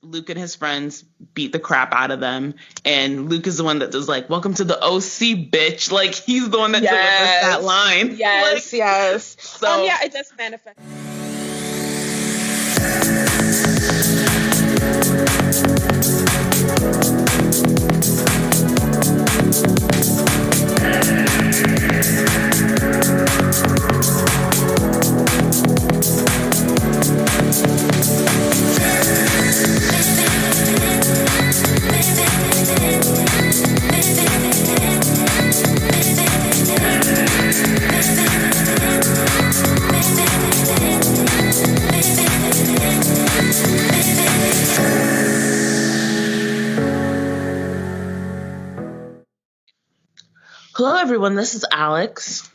Luke and his friends beat the crap out of them, and Luke is the one that does like, "Welcome to the OC, bitch." Like, he's the one that delivers that line. Yes, like, yes. So yeah, it does manifest. Hello, everyone. This is Alex.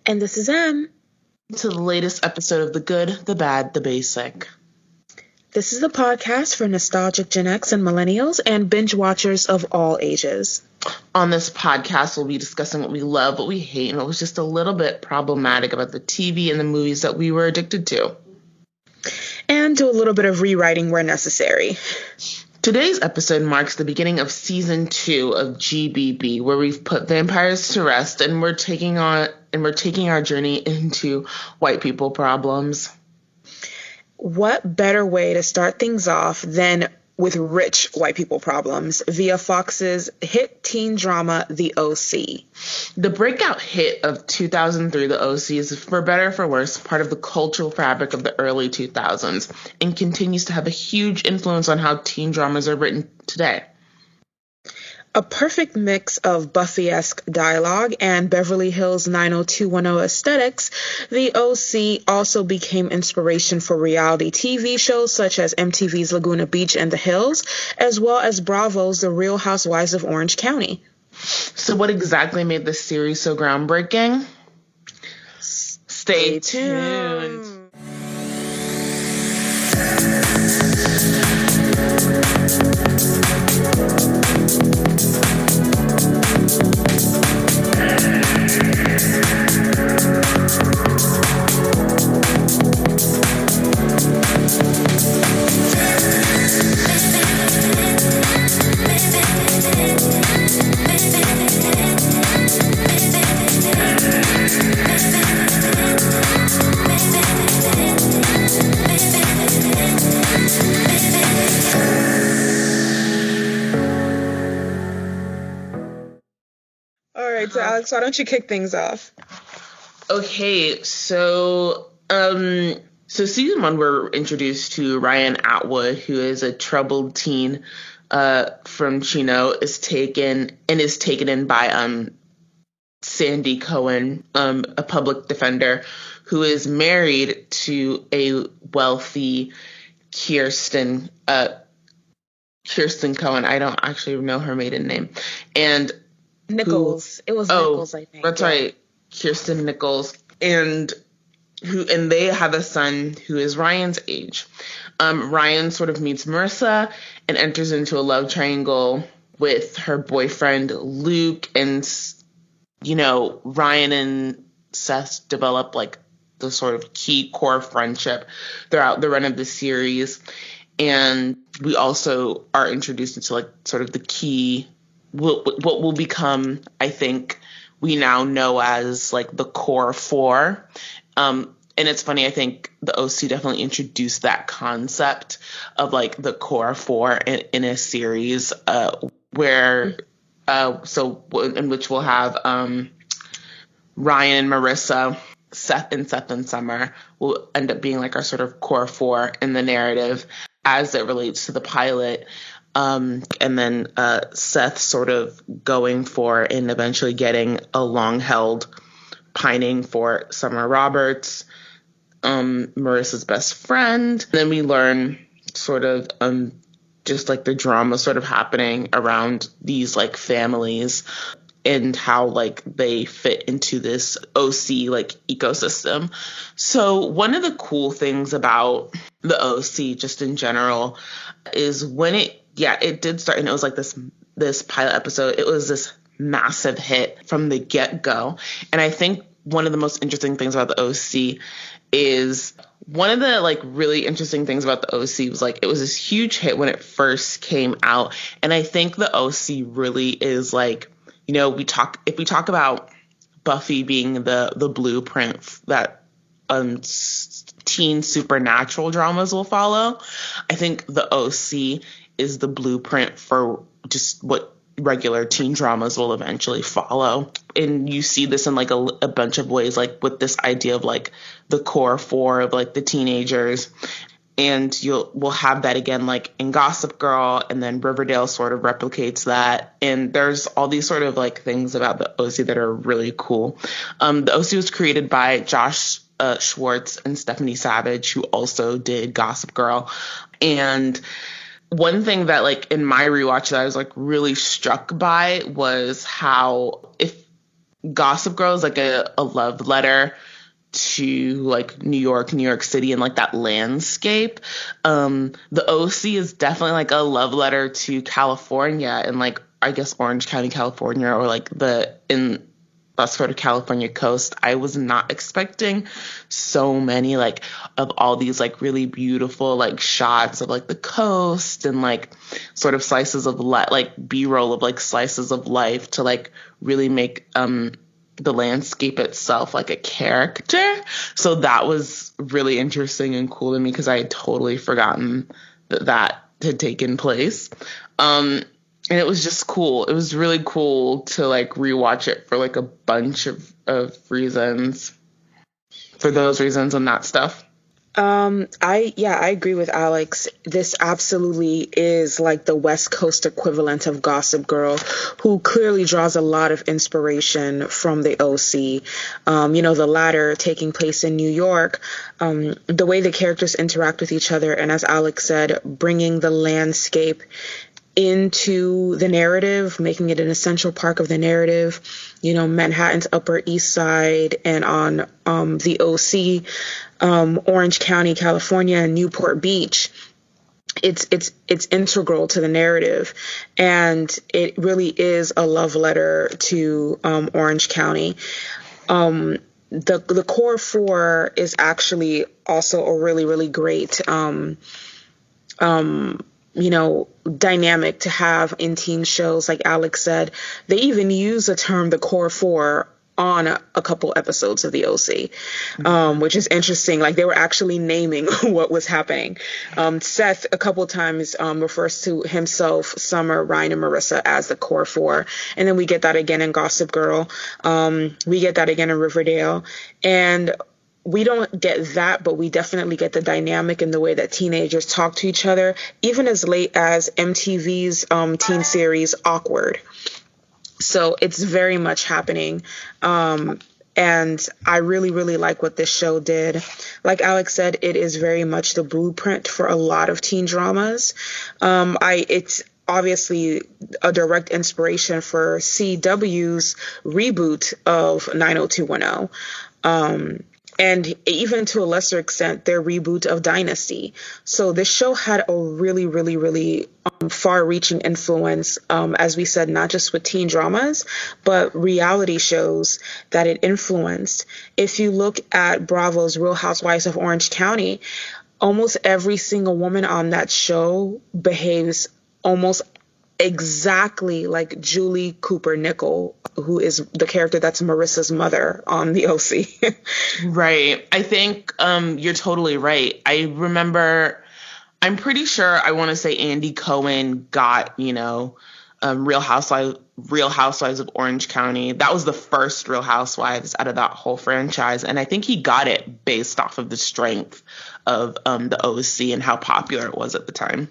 And this is Em. To the latest episode of The Good, the Bad, the Basic. This is a podcast for nostalgic Gen X and millennials and binge watchers of all ages. On this podcast, we'll be discussing what we love, what we hate, and what was just a little bit problematic about the TV and the movies that we were addicted to. And do a little bit of rewriting where necessary. Today's episode marks the beginning of season 2 of GBB, where we've put vampires to rest and we're taking our journey into white people problems. What better way to start things off than with rich white people problems via Fox's hit teen drama, The OC. The breakout hit of 2003, The OC, is, for better or for worse, part of the cultural fabric of the early 2000s and continues to have a huge influence on how teen dramas are written today. A perfect mix of Buffy-esque dialogue and Beverly Hills 90210 aesthetics, The OC also became inspiration for reality TV shows such as MTV's Laguna Beach and The Hills, as well as Bravo's The Real Housewives of Orange County. So what exactly made this series so groundbreaking? Stay tuned. So Alex, why don't you kick things off? Okay, so season 1, we're introduced to Ryan Atwood, who is a troubled teen from Chino, is taken in by Sandy Cohen, a public defender, who is married to a wealthy Kirsten Cohen. I don't actually know her maiden name. And Nichols. It was Nichols, I think. That's right. Kirsten Nichols. And they have a son who is Ryan's age. Ryan sort of meets Marissa and enters into a love triangle with her boyfriend Luke, and Ryan and Seth develop like the sort of key core friendship throughout the run of the series. And we also are introduced into like sort of the key, what will become, I think, we now know as like the core 4. And it's funny, I think the OC definitely introduced that concept of like the core 4 in a series in which we'll have Ryan and Marissa, Seth and Summer will end up being like our sort of core 4 in the narrative as it relates to the pilot. And then Seth sort of going for and eventually getting a long-held pining for Summer Roberts, Marissa's best friend. And then we learn sort of just like the drama sort of happening around these like families and how like they fit into this OC like ecosystem. So one of the cool things about the OC just in general is when it did start, and it was like this pilot episode, it was this massive hit from the get-go. And I think one of the most interesting things about the OC is one of the like really interesting things about the OC was like it was this huge hit when it first came out, and I think the OC really is like, you know, if we talk about Buffy being the blueprint that teen supernatural dramas will follow, I think the OC is the blueprint for just what regular teen dramas will eventually follow. And you see this in like a bunch of ways, like with this idea of like the core four of like the teenagers. And we'll have that again like in Gossip Girl, and then Riverdale sort of replicates that. And there's all these sort of like things about the OC that are really cool. The OC was created by Josh Schwartz and Stephanie Savage, who also did Gossip Girl. And one thing that like in my rewatch that I was like really struck by was how if Gossip Girl is like a love letter to like New York City and like that landscape, the OC is definitely like a love letter to California and like I guess Orange County, California, or like in West sort of California coast. I was not expecting so many like of all these like really beautiful like shots of like the coast and like sort of slices of like B-roll of like slices of life to like really make the landscape itself like a character. So that was really interesting and cool to me because I had totally forgotten that had taken place. And it was just cool. It was really cool to like rewatch it for like a bunch of reasons. For those reasons and that stuff. I agree with Alex. This absolutely is like the West Coast equivalent of Gossip Girl, who clearly draws a lot of inspiration from the OC. The latter taking place in New York, the way the characters interact with each other, and as Alex said, bringing the landscape into the narrative, making it an essential part of the narrative. Manhattan's Upper East Side and on the OC, Orange County, California, and Newport Beach. It's integral to the narrative, and it really is a love letter to Orange County. The core four is actually also a really, really great dynamic to have in teen shows. Like Alex said, they even use the term the core four on a couple episodes of the OC, which is interesting. Like they were actually naming what was happening. Seth a couple times refers to himself, Summer, Ryan, and Marissa as the core four. And then we get that again in Gossip Girl. We get that again in Riverdale. And we don't get that, but we definitely get the dynamic in the way that teenagers talk to each other, even as late as MTV's teen series Awkward. So it's very much happening. And I really, really like what this show did. Like Alex said, it is very much the blueprint for a lot of teen dramas. It's obviously a direct inspiration for CW's reboot of 90210. And even to a lesser extent, their reboot of Dynasty. So this show had a really, really, really far-reaching influence, as we said, not just with teen dramas, but reality shows that it influenced. If you look at Bravo's Real Housewives of Orange County, almost every single woman on that show behaves almost exactly like Julie Cooper Nickel, who is the character that's Marissa's mother on the OC. Right. I think you're totally right. I'm pretty sure I want to say Andy Cohen got, Real Housewives of Orange County. That was the first Real Housewives out of that whole franchise. And I think he got it based off of the strength of the OC and how popular it was at the time.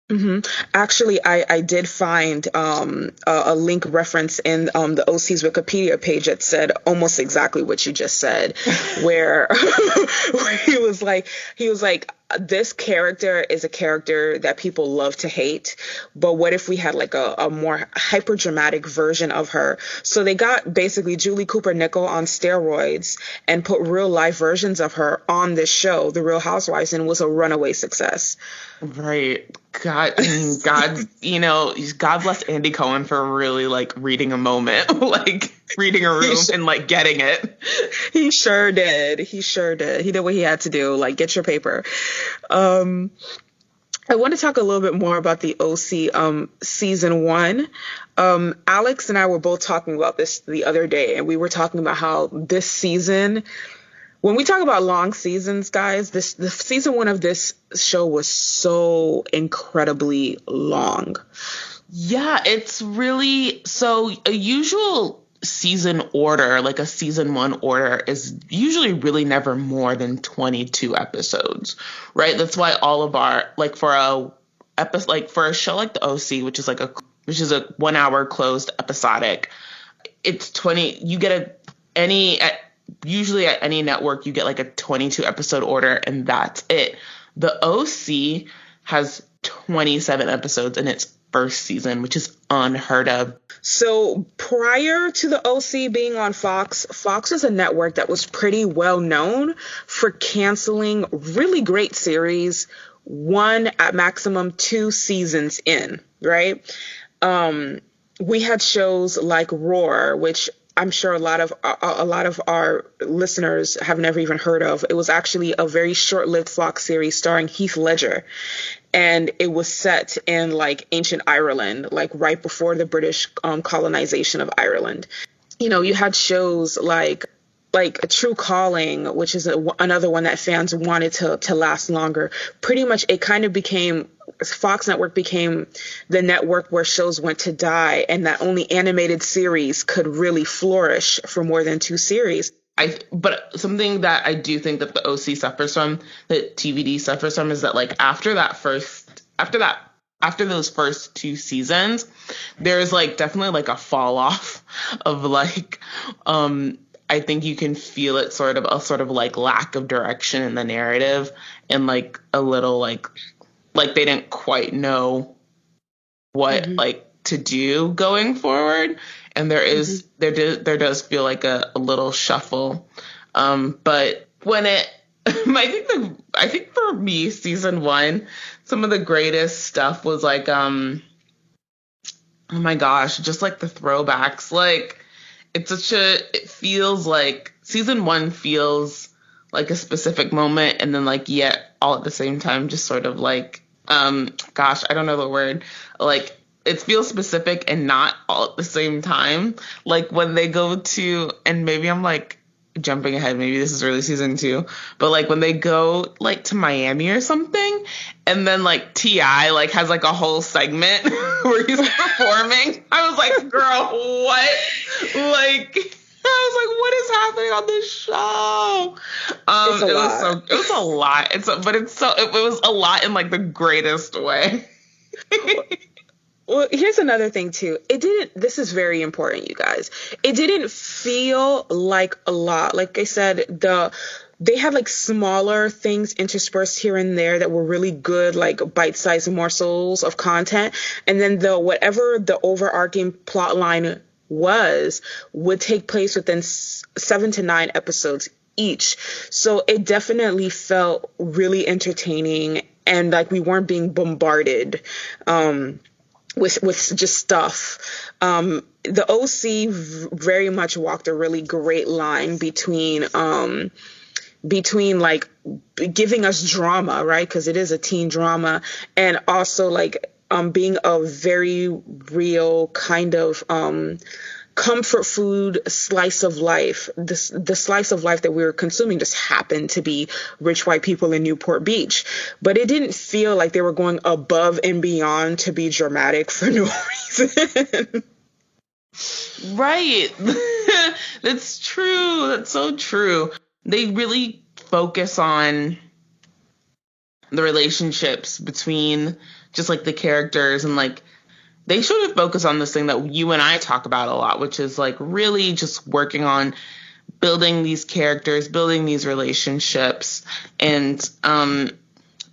Mm-hmm. Actually, I did find a link reference in the OC's Wikipedia page that said almost exactly what you just said, where he was like, this character is a character that people love to hate, but what if we had like a more hyper dramatic version of her? So they got basically Julie Cooper Nickel on steroids and put real life versions of her on this show, The Real Housewives, and it was a runaway success. Right. God, God bless Andy Cohen for really like reading a moment. Like, reading a room and like getting it. He sure did. He did what he had to do. Like, get your paper. I want to talk a little bit more about the OC season 1. Alex and I were both talking about this the other day, and we were talking about how this season, when we talk about long seasons, guys, the season 1 of this show was so incredibly long. Yeah, it's really, so a usual season order, like a season 1 order, is usually really never more than 22 episodes, right? That's why all of our, like for a episode, like for a show like the OC, which is a 1 hour closed episodic, it's 20, you get usually at any network, you get like a 22 episode order, and that's it. The OC has 27 episodes in its first season, which is unheard of. So prior to the OC being on Fox is a network that was pretty well known for canceling really great series 1 at maximum 2 seasons in, right? We had shows like Roar, which I'm sure a lot of our listeners have never even heard of. It was actually a very short-lived Fox series starring Heath Ledger. And it was set in like ancient Ireland, like right before the British colonization of Ireland. You know, you had shows like True Calling, which is another one that fans wanted to last longer. Pretty much it kind of became, Fox Network became the network where shows went to die, and that only animated series could really flourish for more than 2 series. But something that I do think that the OC suffers from, that TVD suffers from, is that like after those first 2 seasons, there's like definitely like a fall off of like, I think you can feel it sort of like lack of direction in the narrative, and like a little like they didn't quite know what like to do going forward. And there does feel like a little shuffle. But when I think for me, season 1, some of the greatest stuff was like, oh my gosh, just like the throwbacks. Like it feels like season 1 feels like a specific moment, and then like yet all at the same time, just sort of like, gosh, I don't know the word, like, it feels specific and not all at the same time. Like when they go to, and maybe I'm like jumping ahead, maybe this is early season 2, but like when they go like to Miami or something, and then like T.I. like has like a whole segment where he's performing. I was like, girl, what? Like, I was like, what is happening on this show? It was a lot. It was a lot in like the greatest way. Well, here's another thing too. This is very important, you guys. It didn't feel like a lot. Like I said, they had like smaller things interspersed here and there that were really good, like bite-sized morsels of content. And then whatever the overarching plot line would take place within 7 to 9 episodes each. So it definitely felt really entertaining, and like we weren't being bombarded with just stuff. The OC very much walked a really great line between like giving us drama, right? Because it is a teen drama, and also like being a very real kind of comfort food slice of life. The slice of life that we were consuming just happened to be rich white people in Newport Beach, but it didn't feel like they were going above and beyond to be dramatic for no reason. Right. That's true. That's so true. They really focus on the relationships between just like the characters, and like they sort of focus on this thing that you and I talk about a lot, which is like really just working on building these characters, building these relationships, and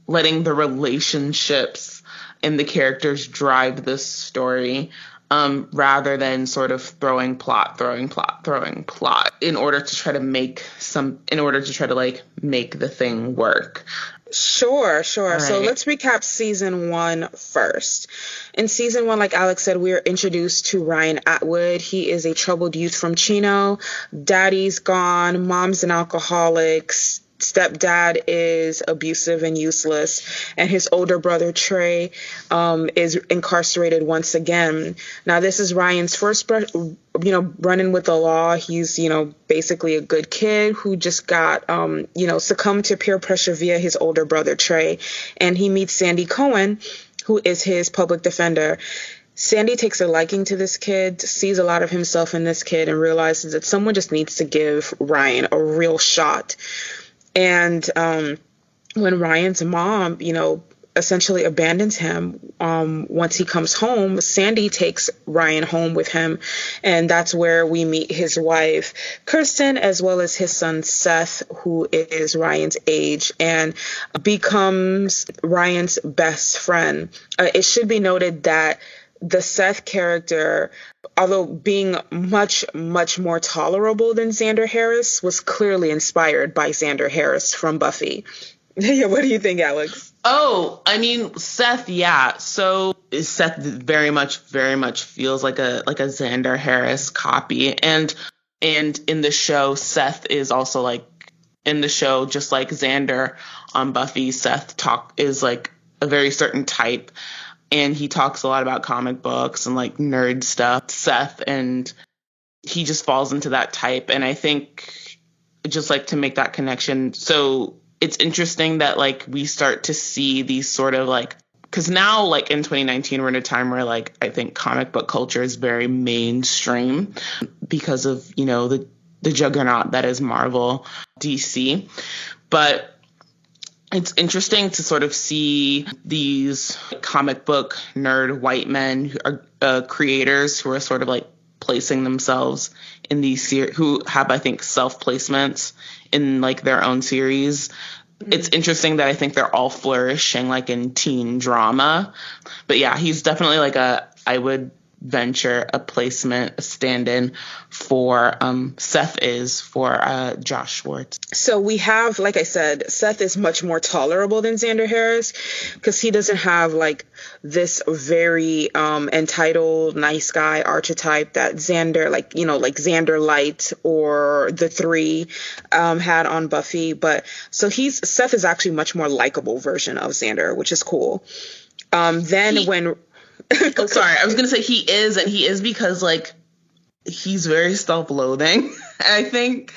letting the relationships and the characters drive this story. rather than sort of throwing plot in order to try to like make the thing work. Sure. Right. So let's recap season 1 first. In season 1, like Alex said, we are introduced to Ryan Atwood. He is a troubled youth from Chino. Daddy's gone. Mom's an alcoholic. Stepdad is abusive and useless, and his older brother Trey is incarcerated once again. Now, this is Ryan's first, run-in with the law. He's, basically a good kid who just got, succumbed to peer pressure via his older brother Trey, and he meets Sandy Cohen, who is his public defender. Sandy takes a liking to this kid, sees a lot of himself in this kid, and realizes that someone just needs to give Ryan a real shot. And when Ryan's mom, essentially abandons him once he comes home, Sandy takes Ryan home with him. And that's where we meet his wife, Kirsten, as well as his son, Seth, who is Ryan's age and becomes Ryan's best friend. It should be noted that the Seth character, although being much, much more tolerable than Xander Harris, was clearly inspired by Xander Harris from Buffy. Yeah, what do you think, Alex? Oh, I mean, Seth, yeah. So Seth very much feels like a Xander Harris copy. And in the show, Seth is also like in the show, just like Xander on Buffy, Seth is like a very certain type. And he talks a lot about comic books and like nerd stuff, Seth, and he just falls into that type. And I think just like to make that connection. So it's interesting that like we start to see these sort of like, because now like in 2019, we're in a time where like I think comic book culture is very mainstream because of, the juggernaut that is Marvel, DC. But it's interesting to sort of see these comic book nerd white men who are creators who are sort of like placing themselves in these who have, I think, self-placements in like their own series. Mm-hmm. It's interesting that I think they're all flourishing like in teen drama. But yeah, he's definitely like I would venture a placement, a stand-in for Seth is for Josh Schwartz. So we have, like I said, Seth is much more tolerable than Xander Harris because he doesn't have like this very entitled nice guy archetype that Xander, like Xander Light or the Three had on Buffy. But so Seth is actually much more likable version of Xander, which is cool. Oh, sorry. I was going to say he is because like he's very self-loathing. I think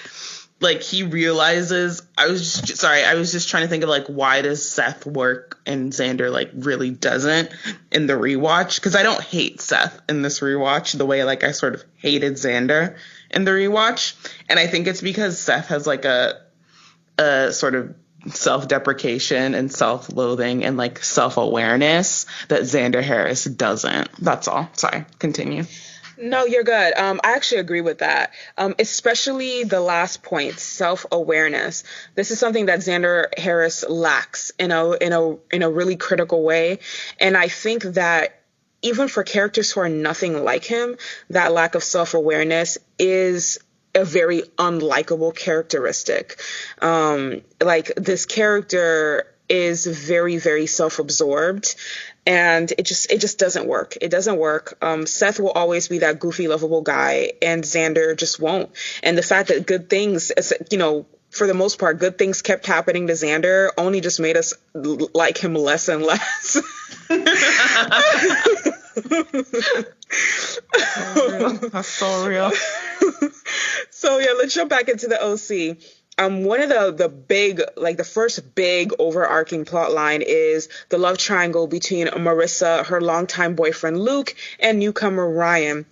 like he realizes I was just trying to think of like why does Seth work and Xander like really doesn't in the rewatch, because I don't hate Seth in this rewatch the way like I sort of hated Xander in the rewatch, and I think it's because Seth has like a sort of self-deprecation and self-loathing and like self-awareness that Xander Harris doesn't. That's all. Sorry, continue. No, you're good. I actually agree with that. Especially the last point, self-awareness. This is something that Xander Harris lacks in a really critical way. And I think that even for characters who are nothing like him, that lack of self-awareness is a very unlikable characteristic. Like this character is very, very self-absorbed, and it just doesn't work. It doesn't work. Seth will always be that goofy, lovable guy, and Xander just won't. And the fact that good things, for the most part, good things kept happening to Xander only just made us like him less and less. That's so real. So yeah, let's jump back into the OC. One of the big, like the first big overarching plot line is the love triangle between Marissa, her longtime boyfriend Luke, and newcomer Ryan.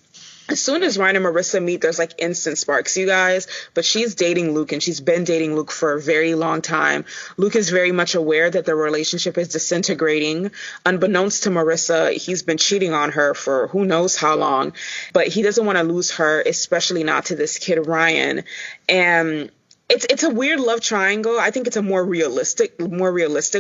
As soon as Ryan and Marissa meet, there's like instant sparks, you guys. But she's dating Luke, and she's been dating Luke for a very long time. Luke is very much aware that the relationship is disintegrating. Unbeknownst to Marissa, he's been cheating on her for who knows how long. But he doesn't want to lose her, especially not to this kid Ryan. And It's a weird love triangle. I think it's a more realistic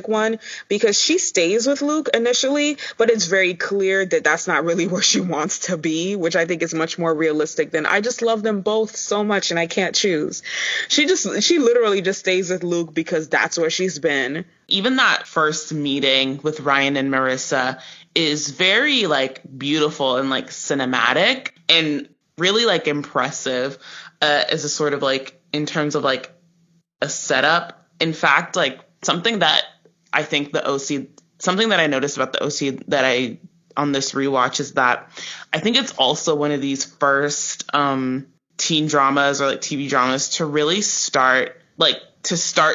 one because she stays with Luke initially, but it's very clear that that's not really where she wants to be, which I think is much more realistic than I just love them both so much and I can't choose. She literally just stays with Luke because that's where she's been. Even that first meeting with Ryan and Marissa is very like beautiful and like cinematic and really like impressive as a sort of like in terms of like a setup. In fact, like something that I think something that I noticed about the OC that I on this rewatch is that I think it's also one of these first teen dramas or like TV dramas to really start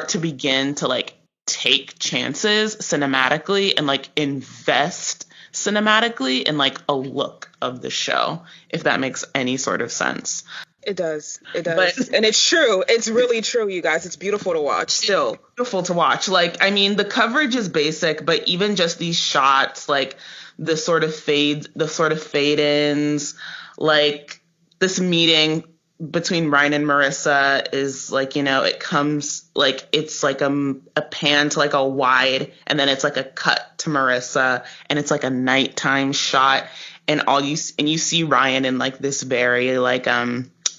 to begin to like take chances cinematically and like invest cinematically in like a look of the show, if that makes any sort of sense. It does. And it's true. It's really true, you guys. It's beautiful to watch still. Beautiful to watch. Like, I mean, the coverage is basic, but even just these shots, like the sort of fade ins, like this meeting between Ryan and Marissa is like, you know, it comes like it's like a pan to like a wide and then it's like a cut to Marissa and it's like a nighttime shot and you see Ryan in like this very like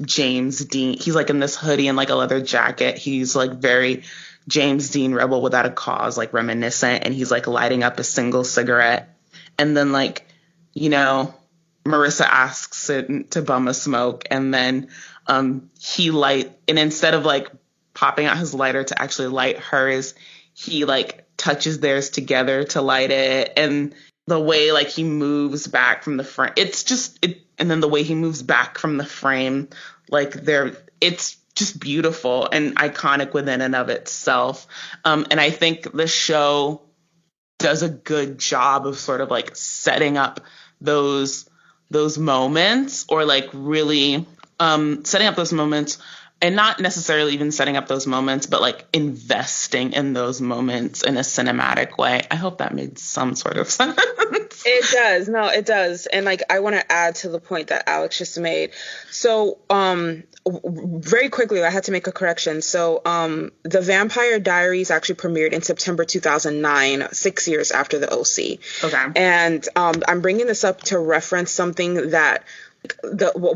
James Dean. He's like in this hoodie and like a leather jacket. He's like very James Dean Rebel Without a Cause, like reminiscent, and he's like lighting up a single cigarette. And then like, you know, Marissa asks it to bum a smoke and then and instead of like popping out his lighter to actually light hers, he like touches theirs together to light it. And the way like he moves back from the frame, and then the way he moves back from the frame, like it's just beautiful and iconic within and of itself. And I think the show does a good job of sort of like setting up those moments or like really setting up those moments and not necessarily even setting up those moments, but like investing in those moments in a cinematic way. I hope that made some sort of sense. It does. No, it does. And like, I want to add to the point that Alex just made. So, very quickly, I had to make a correction. So, The Vampire Diaries actually premiered in September 2009, 6 years after the OC. Okay. And, I'm bringing this up to reference something that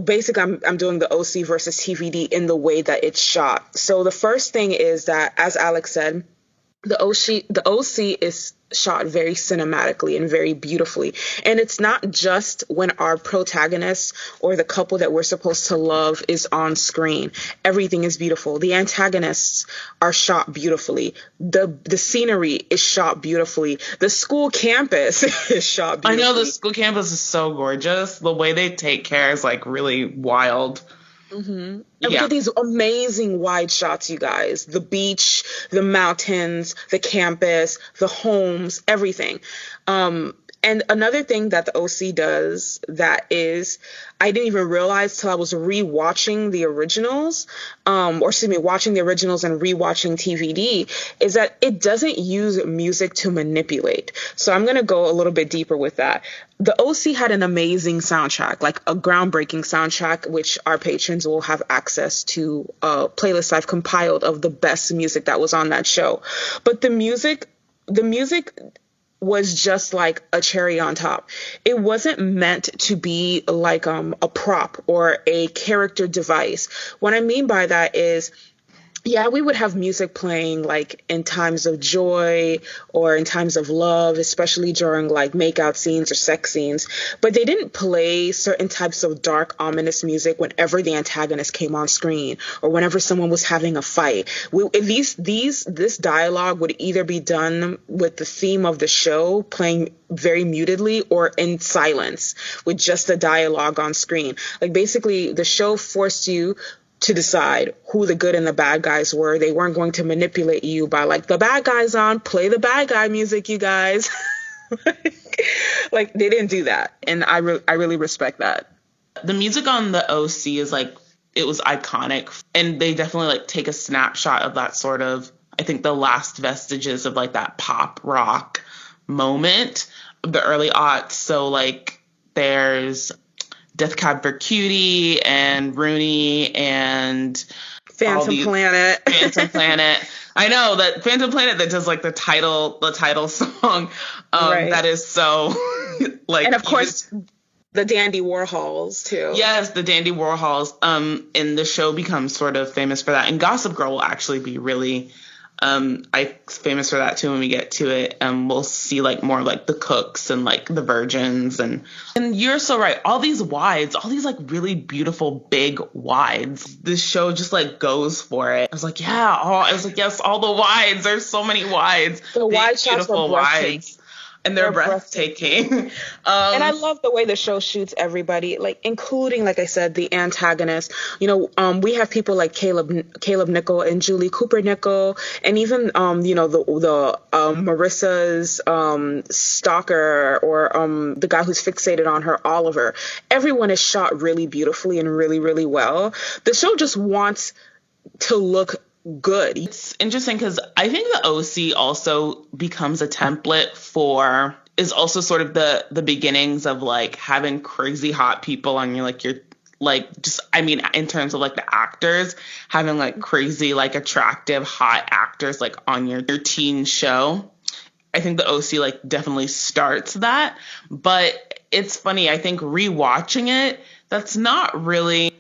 basically I'm doing the OC versus TVD in the way that it's shot. So the first thing is that, as Alex said, the OC is shot very cinematically and very beautifully. And it's not just when our protagonist or the couple that we're supposed to love is on screen. Everything is beautiful. The antagonists are shot beautifully. The scenery is shot beautifully. The school campus is shot beautifully. I know the school campus is so gorgeous. The way they take care is like really wild. Mm-hmm. And we get these amazing wide shots, you guys. The beach, the mountains, the campus, the homes, everything. And another thing that the OC does that is, I didn't even realize till I was rewatching the originals, watching the originals and rewatching TVD, is that it doesn't use music to manipulate. So I'm going to go a little bit deeper with that. The OC had an amazing soundtrack, like a groundbreaking soundtrack, which our patrons will have access to a playlist I've compiled of the best music that was on that show. But the music was just like a cherry on top. It wasn't meant to be like a prop or a character device. What I mean by that is, yeah, we would have music playing like in times of joy or in times of love, especially during like makeout scenes or sex scenes. But they didn't play certain types of dark, ominous music whenever the antagonist came on screen or whenever someone was having a fight. This dialogue would either be done with the theme of the show playing very mutedly or in silence with just the dialogue on screen. Like basically the show forced you to decide who the good and the bad guys were. They weren't going to manipulate you by like, the bad guy's on, play the bad guy music, you guys. Like they didn't do that. And I really respect that. The music on the OC is like, it was iconic. And they definitely like take a snapshot of that sort of, I think the last vestiges of like that pop rock moment of the early aughts. So like there's Death Cab for Cutie and Rooney and Phantom Planet. Phantom Planet. I know that Phantom Planet that does like the title song. Right. That is so like, and of course the Dandy Warhols too. Yes, the Dandy Warhols. And the show becomes sort of famous for that. And Gossip Girl will actually be really famous for that too when we get to it. We'll see like more like the cooks and like the virgins and you're so right. All these wides, all these like really beautiful big wides. This show just like goes for it. I was like, yes, all the wides. There's so many wides. The wide shots were breathtaking. And they're breathtaking. And I love the way the show shoots everybody, like including, like I said, the antagonist. We have people like Caleb Nickel and Julie Cooper Nickel, and even the Marissa's stalker or the guy who's fixated on her, Oliver. Everyone is shot really beautifully and really, really well. The show just wants to look good. It's interesting because I think the OC also becomes a template is also sort of the beginnings of like having crazy hot people on your in terms of like the actors, having like crazy like attractive hot actors like on your teen show. I think the OC like definitely starts that, but it's funny. I think rewatching it, that's not really,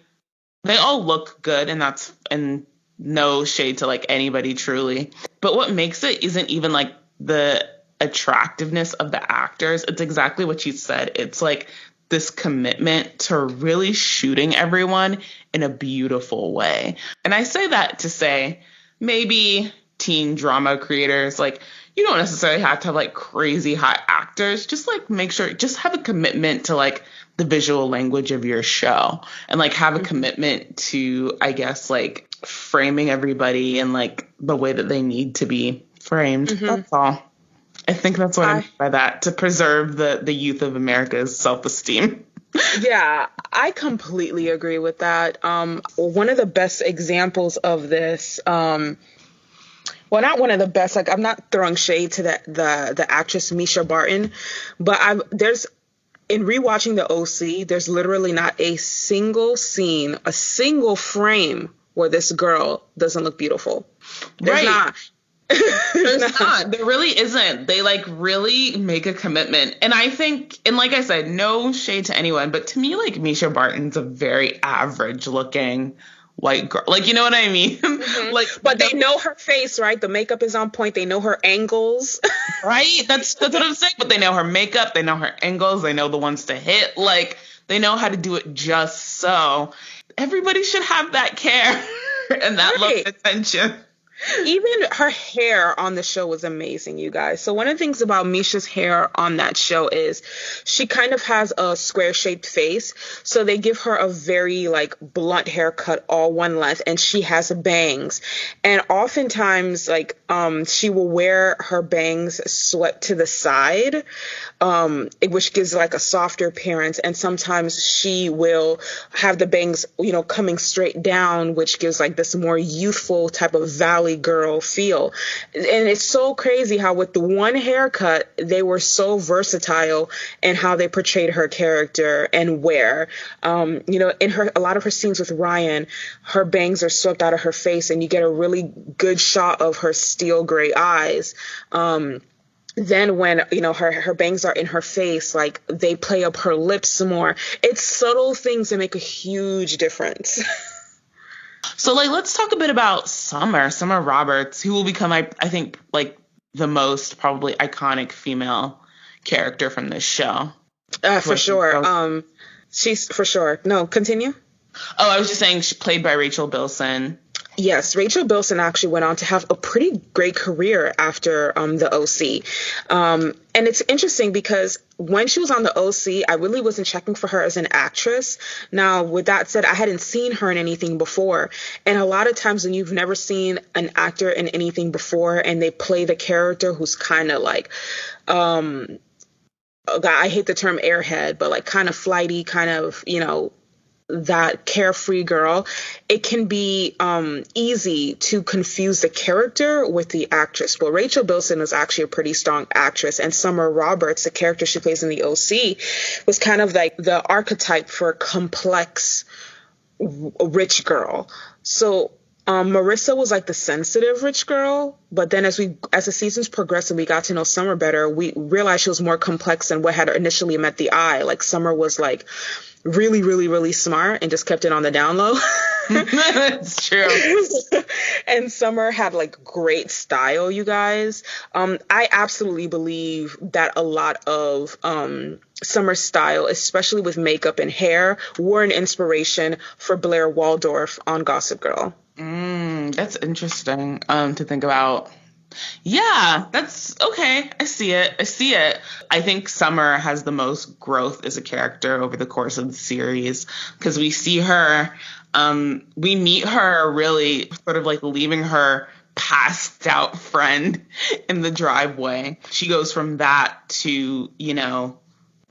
they all look good and no shade to like anybody truly, but what makes it isn't even like the attractiveness of the actors. It's exactly what you said. It's like this commitment to really shooting everyone in a beautiful way. And I say that to say maybe teen drama creators, like, you don't necessarily have to have like crazy hot actors. Just like make sure, just have a commitment to like the visual language of your show and like have a commitment to, I guess, like framing everybody in like the way that they need to be framed. That's all. I think that's what I mean by that, to preserve the youth of America's self-esteem. Yeah, I completely agree with that. One of the best examples of this, well, not one of the best, like I'm not throwing shade to the actress Misha Barton, but in rewatching the OC, there's literally not a single scene, a single frame where this girl doesn't look beautiful. There's not. There's not. There really isn't. They like really make a commitment. And I think, and like I said, no shade to anyone, but to me, like Misha Barton's a very average looking white girl. Like, you know what I mean? But they know her face, right? The makeup is on point. They know her angles. Right? That's what I'm saying. But they know her makeup. They know her angles. They know the ones to hit. Like, they know how to do it just so. Everybody should have that care and that love and attention. Even her hair on the show was amazing, you guys. So one of the things about Misha's hair on that show is she kind of has a square-shaped face. So they give her a very like blunt haircut, all one length, and she has bangs. And oftentimes, like, she will wear her bangs swept to the side, which gives like a softer appearance. And sometimes she will have the bangs, coming straight down, which gives like this more youthful type of valley girl feel. And it's so crazy how with the one haircut, they were so versatile in how they portrayed her character and where, in a lot of her scenes with Ryan, her bangs are swept out of her face and you get a really good shot of her steel gray eyes. Then when, her bangs are in her face, like they play up her lips more. It's subtle things that make a huge difference. So, like, let's talk a bit about Summer Roberts, who will become, I think, like, the most probably iconic female character from this show. For sure. She's for sure. No, continue. Oh, I was just saying, she played by Rachel Bilson. Yes, Rachel Bilson actually went on to have a pretty great career after the OC. And it's interesting because when she was on the OC, I really wasn't checking for her as an actress. Now, with that said, I hadn't seen her in anything before. And a lot of times when you've never seen an actor in anything before and they play the character who's kind of like, I hate the term airhead, but like kind of flighty, kind of, that carefree girl, it can be easy to confuse the character with the actress. Well, Rachel Bilson is actually a pretty strong actress, and Summer Roberts, the character she plays in the OC, was kind of like the archetype for a complex rich girl. So Marissa was like the sensitive rich girl, but then as the seasons progressed and we got to know Summer better, we realized she was more complex than what had initially met the eye. Like Summer was like really, really, really smart and just kept it on the down low. That's true. And Summer had like great style, you guys. I absolutely believe that a lot of Summer's style, especially with makeup and hair, were an inspiration for Blair Waldorf on Gossip Girl. That's interesting to think about. Yeah, that's okay. I see it. I think Summer has the most growth as a character over the course of the series because we see her, we meet her really sort of like leaving her passed out friend in the driveway. She goes from that to,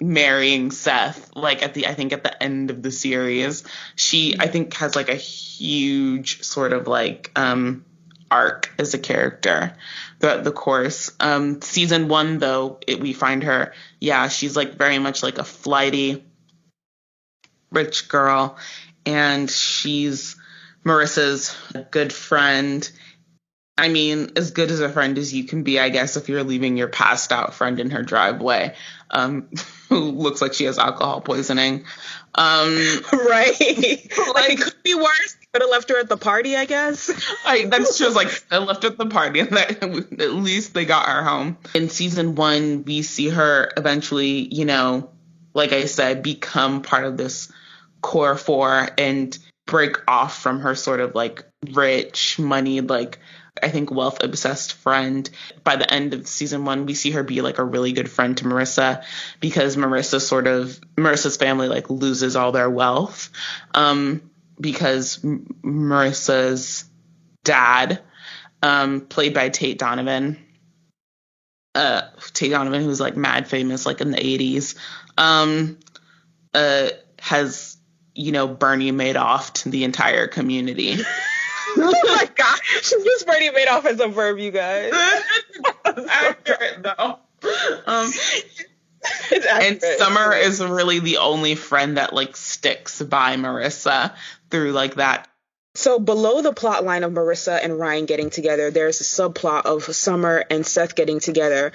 marrying Seth, like I think at the end of the series. She, I think, has like a huge sort of like arc as a character throughout the course. Season 1, though, we find her, she's like very much like a flighty rich girl, and she's Marissa's good friend. I mean, as good as a friend as you can be, I guess, if you're leaving your passed out friend in her driveway, who looks like she has alcohol poisoning. Right. Like, it could be worse. Could have left her at the party, I guess. That's true. Like, I left her at the party, and at least they got her home. In season 1, we see her eventually, like I said, become part of this core 4 and break off from her sort of like rich, moneyed, like, I think wealth-obsessed friend. By the end of season 1, we see her be like a really good friend to Marissa because Marissa's family like loses all their wealth because Marissa's dad, played by Tate Donovan, who's like mad famous like in the 80s, has, Bernie Madoff to the entire community. Oh my god, she used Bernie Madoff as a verb, you guys. It's accurate though. And Summer is really the only friend that like sticks by Marissa through like that. So below the plot line of Marissa and Ryan getting together, there's a subplot of Summer and Seth getting together.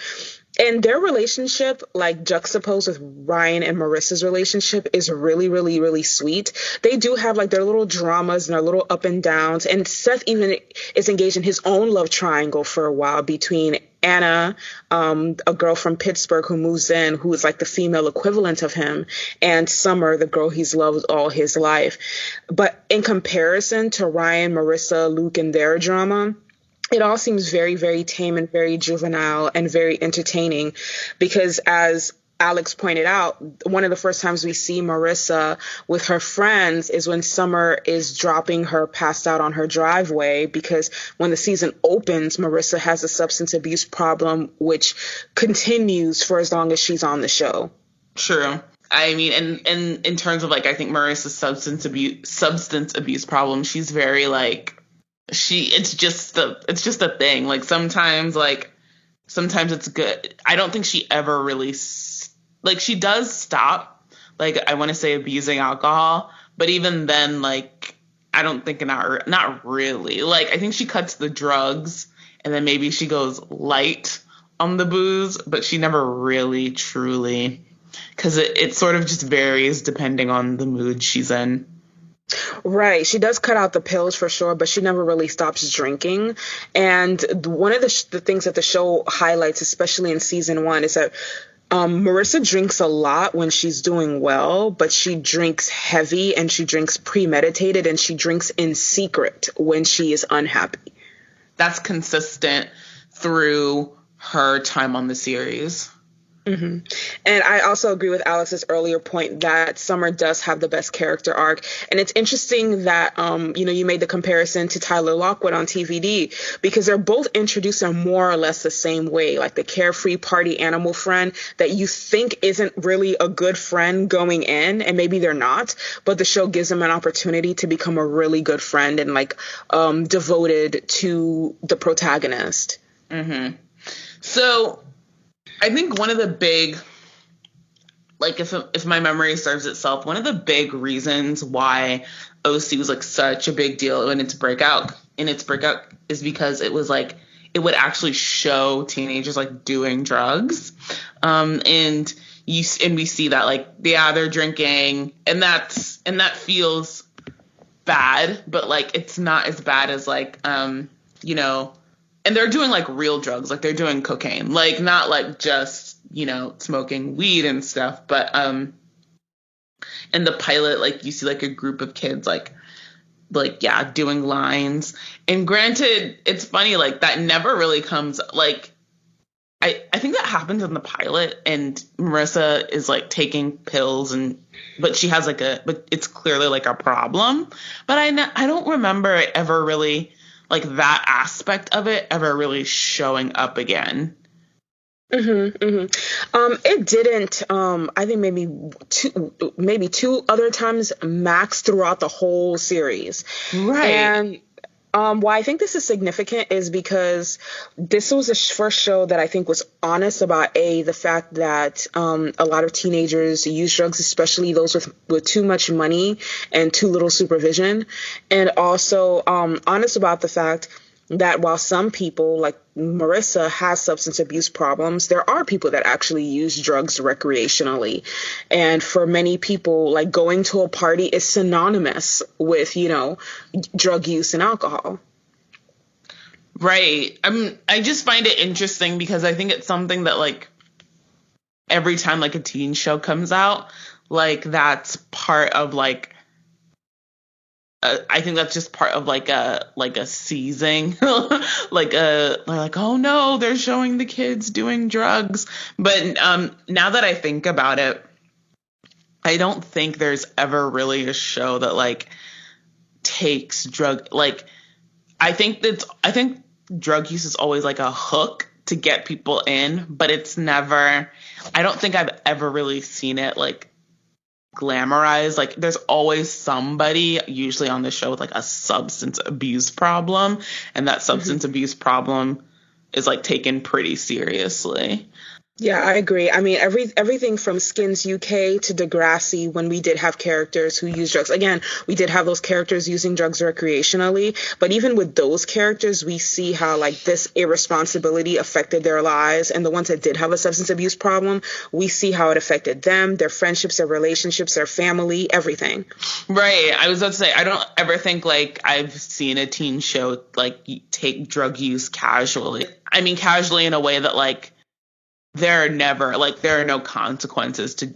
And their relationship, like juxtaposed with Ryan and Marissa's relationship, is really, really, really sweet. They do have like their little dramas and their little up and downs. And Seth even is engaged in his own love triangle for a while between Anna, a girl from Pittsburgh who moves in, who is like the female equivalent of him, and Summer, the girl he's loved all his life. But in comparison to Ryan, Marissa, Luke, and their drama, it all seems very, very tame and very juvenile and very entertaining because, as Alex pointed out, one of the first times we see Marissa with her friends is when Summer is dropping her passed out on her driveway, because when the season opens, Marissa has a substance abuse problem, which continues for as long as she's on the show. True. I mean, and in terms of like, I think Marissa's substance abuse problem, she's very like, it's just a thing. Like sometimes it's good. I don't think she ever really like, she does stop, like, I want to say abusing alcohol, but even then, like, I don't think not really. Like, I think she cuts the drugs and then maybe she goes light on the booze, but she never really truly, because it sort of just varies depending on the mood she's in. Right. She does cut out the pills for sure, but she never really stops drinking. And one of the things that the show highlights, especially in season 1, is that Marissa drinks a lot when she's doing well, but she drinks heavy and she drinks premeditated and she drinks in secret when she is unhappy. That's consistent through her time on the series. Mm-hmm. And I also agree with Alex's earlier point that Summer does have the best character arc. And it's interesting that, you made the comparison to Tyler Lockwood on TVD, because they're both introduced in more or less the same way, like the carefree party animal friend that you think isn't really a good friend going in, and maybe they're not, but the show gives them an opportunity to become a really good friend and like devoted to the protagonist. Mm-hmm. So I think one of the big, like, if my memory serves itself, one of the big reasons why OC was like such a big deal in its breakout in its breakout is because it was like it would actually show teenagers like doing drugs, and we see that like they're drinking, and that feels bad, but like it's not as bad as like you know, and they're doing like real drugs, like they're doing cocaine, like not like just, you know, smoking weed and stuff, but in the pilot, like you see like a group of kids like yeah, doing lines. And granted, it's funny, like that never really comes, like I think that happens in the pilot, and Marissa is like taking pills, but she has like but it's clearly like a problem. But I don't remember it ever really, like that aspect of it ever really showing up again. It didn't. I think maybe two other times max throughout the whole series. Right. And why I think this is significant is because this was the first show that I think was honest about the fact that a lot of teenagers use drugs, especially those with too much money and too little supervision, and also honest about the fact that while some people, like Marissa, has substance abuse problems, there are people that actually use drugs recreationally. And for many people, like going to a party is synonymous with, you know, drug use and alcohol. Right. I just find it interesting because I think it's something that like every time like a teen show comes out, like that's part of like I think that's just part of like a seizing, like oh no, they're showing the kids doing drugs. But now that I think about it, I don't think there's ever really a show that like takes like I think drug use is always like a hook to get people in, but it's never, I don't think I've ever really seen it like glamorized. Like there's always somebody usually on the show with like a substance abuse problem, and that substance abuse problem is like taken pretty seriously. Yeah, I agree. I mean, everything from Skins UK to Degrassi, when we did have characters who use drugs. Again, we did have those characters using drugs recreationally, but even with those characters, we see how like this irresponsibility affected their lives. And the ones that did have a substance abuse problem, we see how it affected them, their friendships, their relationships, their family, everything. Right. I was about to say, I don't ever think like I've seen a teen show like take drug use casually. I mean, casually in a way that like there are no consequences to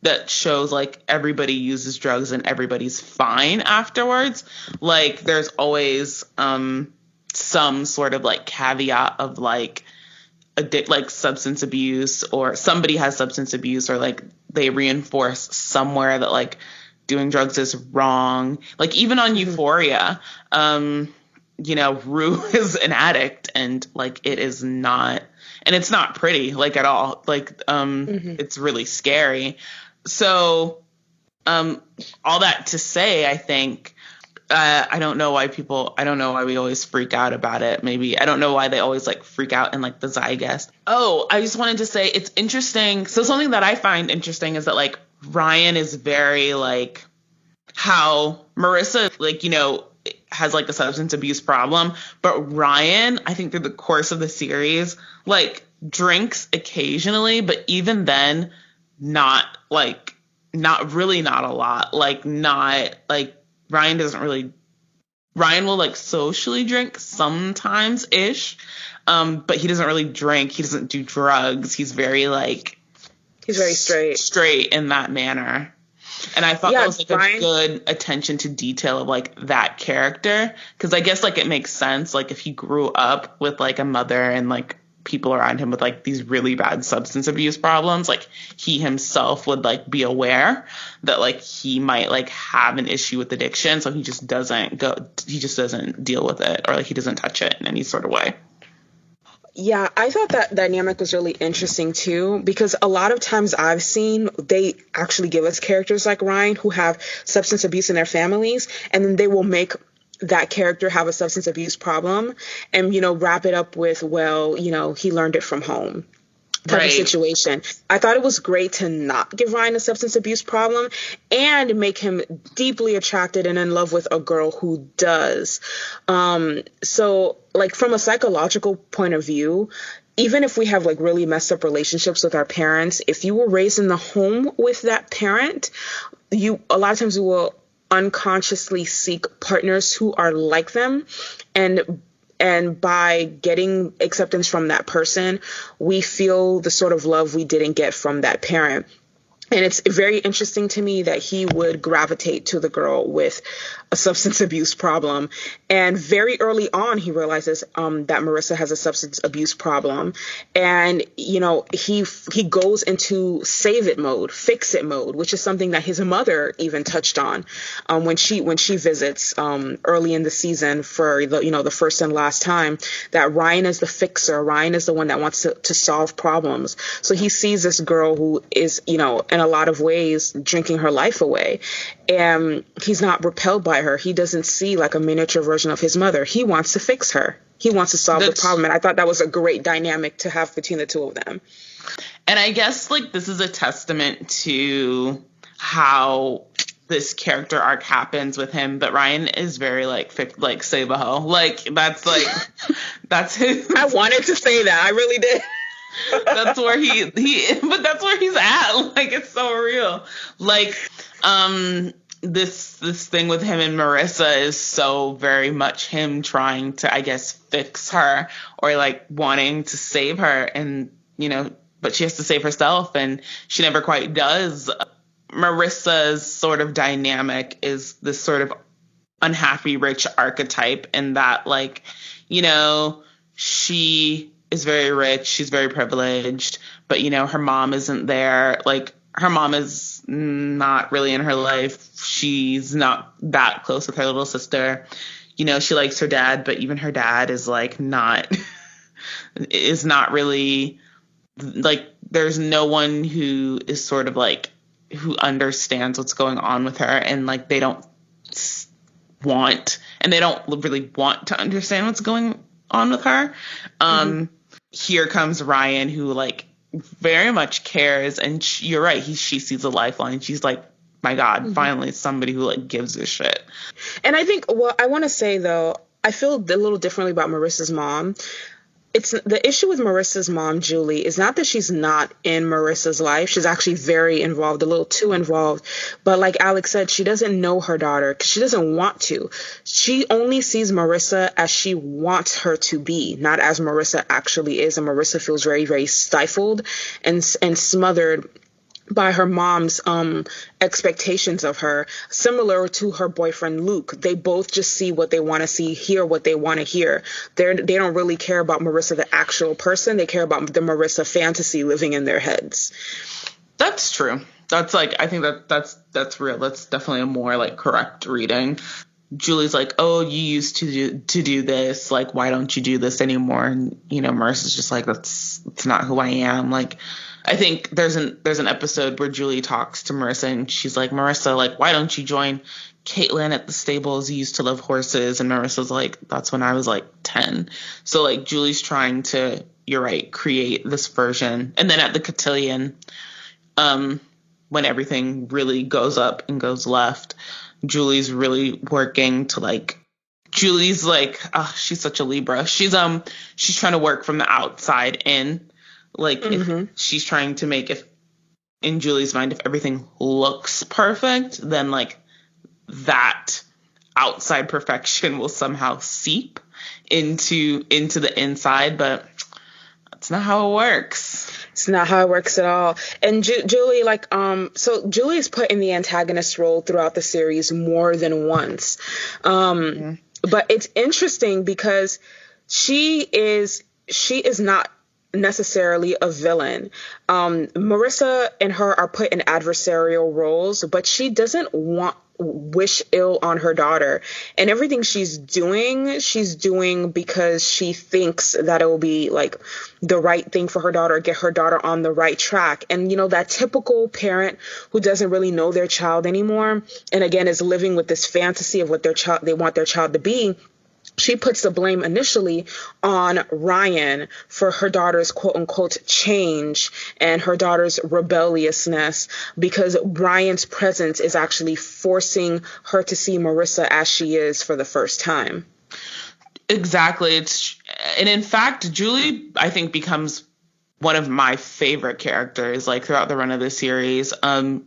that shows like everybody uses drugs and everybody's fine afterwards. Like there's always some sort of like caveat of like like substance abuse, or somebody has substance abuse, or like they reinforce somewhere that like doing drugs is wrong. Like even on Euphoria, you know, Rue is an addict, and like it is not, and it's not pretty like at all. Like it's really scary. So all that to say, I think I don't know why we always freak out about it. Maybe I don't know why they always like freak out in like the zeitgeist. Oh, I just wanted to say it's interesting. So something that I find interesting is that like Ryan is very like how Marissa, like, you know, has like a substance abuse problem, but Ryan, I think through the course of the series, like drinks occasionally, but even then not a lot. Like not like Ryan will like socially drink sometimes ish, but he doesn't really drink. He doesn't do drugs. He's very straight in that manner. And I thought that was like a good attention to detail of like that character, because I guess like it makes sense, like if he grew up with like a mother and like people around him with like these really bad substance abuse problems, like he himself would like be aware that like he might like have an issue with addiction, so he just doesn't deal with it, or like he doesn't touch it in any sort of way. Yeah, I thought that dynamic was really interesting too, because a lot of times I've seen they actually give us characters like Ryan who have substance abuse in their families, and then they will make that character have a substance abuse problem and, you know, wrap it up with, well, you know, he learned it from home. type of Right. situation. I thought it was great to not give Ryan a substance abuse problem and make him deeply attracted and in love with a girl who does. So like from a psychological point of view, even if we have like really messed up relationships with our parents, if you were raised in the home with that parent, a lot of times you will unconsciously seek partners who are like them, and by getting acceptance from that person, we feel the sort of love we didn't get from that parent. And it's very interesting to me that he would gravitate to the girl with a substance abuse problem. And very early on, he realizes that Marissa has a substance abuse problem. And, you know, he goes into save it mode, fix it mode, which is something that his mother even touched on when she visits early in the season for the first and last time, that Ryan is the fixer. Ryan is the one that wants to solve problems. So he sees this girl who is, in a lot of ways drinking her life away, and he's not repelled by her. He doesn't see like a miniature version of his mother. He wants to fix her. He wants to solve the problem. And I thought that was a great dynamic to have between the two of them. And I guess like this is a testament to how this character arc happens with him, but Ryan is very like save a hoe. Like that's his. I wanted to say that. I really did. That's where but that's where he's at. Like, it's so real. Like, this thing with him and Marissa is so very much him trying to, I guess, fix her, or like wanting to save her, and but she has to save herself, and she never quite does. Marissa's sort of dynamic is this sort of unhappy rich archetype, in that like, she is very rich, she's very privileged, but her mom isn't there. Like, her mom is not really in her life. She's not that close with her little sister. She likes her dad, but even her dad is like not really like, there's no one who is sort of like, who understands what's going on with her, and like they don't really want to understand what's going on with her. Here comes Ryan, who like very much cares, and you're right, she sees a lifeline. She's like, my God, finally somebody who like gives a shit. And I think, I want to say though, I feel a little differently about Marissa's mom. It's the issue with Marissa's mom, Julie, is not that she's not in Marissa's life. She's actually very involved, a little too involved. But like Alex said, she doesn't know her daughter because she doesn't want to. She only sees Marissa as she wants her to be, not as Marissa actually is. And Marissa feels very, very stifled and smothered by her mom's expectations of her, similar to her boyfriend Luke. They both just see what they want to see, hear what they want to hear. They don't really care about Marissa, the actual person. They care about the Marissa fantasy living in their heads. That's true. That's like, I think that's real. That's definitely a more like correct reading. Julie's like, oh, you used to do this. Like, why don't you do this anymore? And Marissa's just like, that's not who I am. Like, I think there's an episode where Julie talks to Marissa, and she's like, Marissa, like, why don't you join Caitlin at the stables? You used to love horses. And Marissa's like, that's when I was like 10. So like, Julie's trying to, you're right, create this version. And then at the cotillion, when everything really goes up and goes left, Julie's really working to like, Julie's like, she's such a Libra. She's trying to work from the outside in. Like, if she's trying to make, if in Julie's mind, if everything looks perfect, then like that outside perfection will somehow seep into the inside, but that's not how it works. It's not how it works at all. And Julie, like, so Julie is put in the antagonist role throughout the series more than once. But it's interesting because she is not necessarily a villain. Marissa and her are put in adversarial roles, but she doesn't wish ill on her daughter, and everything she's doing because she thinks that it will be like the right thing for her daughter, get her daughter on the right track. And that typical parent who doesn't really know their child anymore, and again is living with this fantasy of what they want their child to be. she puts the blame initially on Ryan for her daughter's quote unquote change and her daughter's rebelliousness, because Ryan's presence is actually forcing her to see Marissa as she is for the first time. Exactly. And in fact, Julie, I think, becomes one of my favorite characters, like, throughout the run of the series.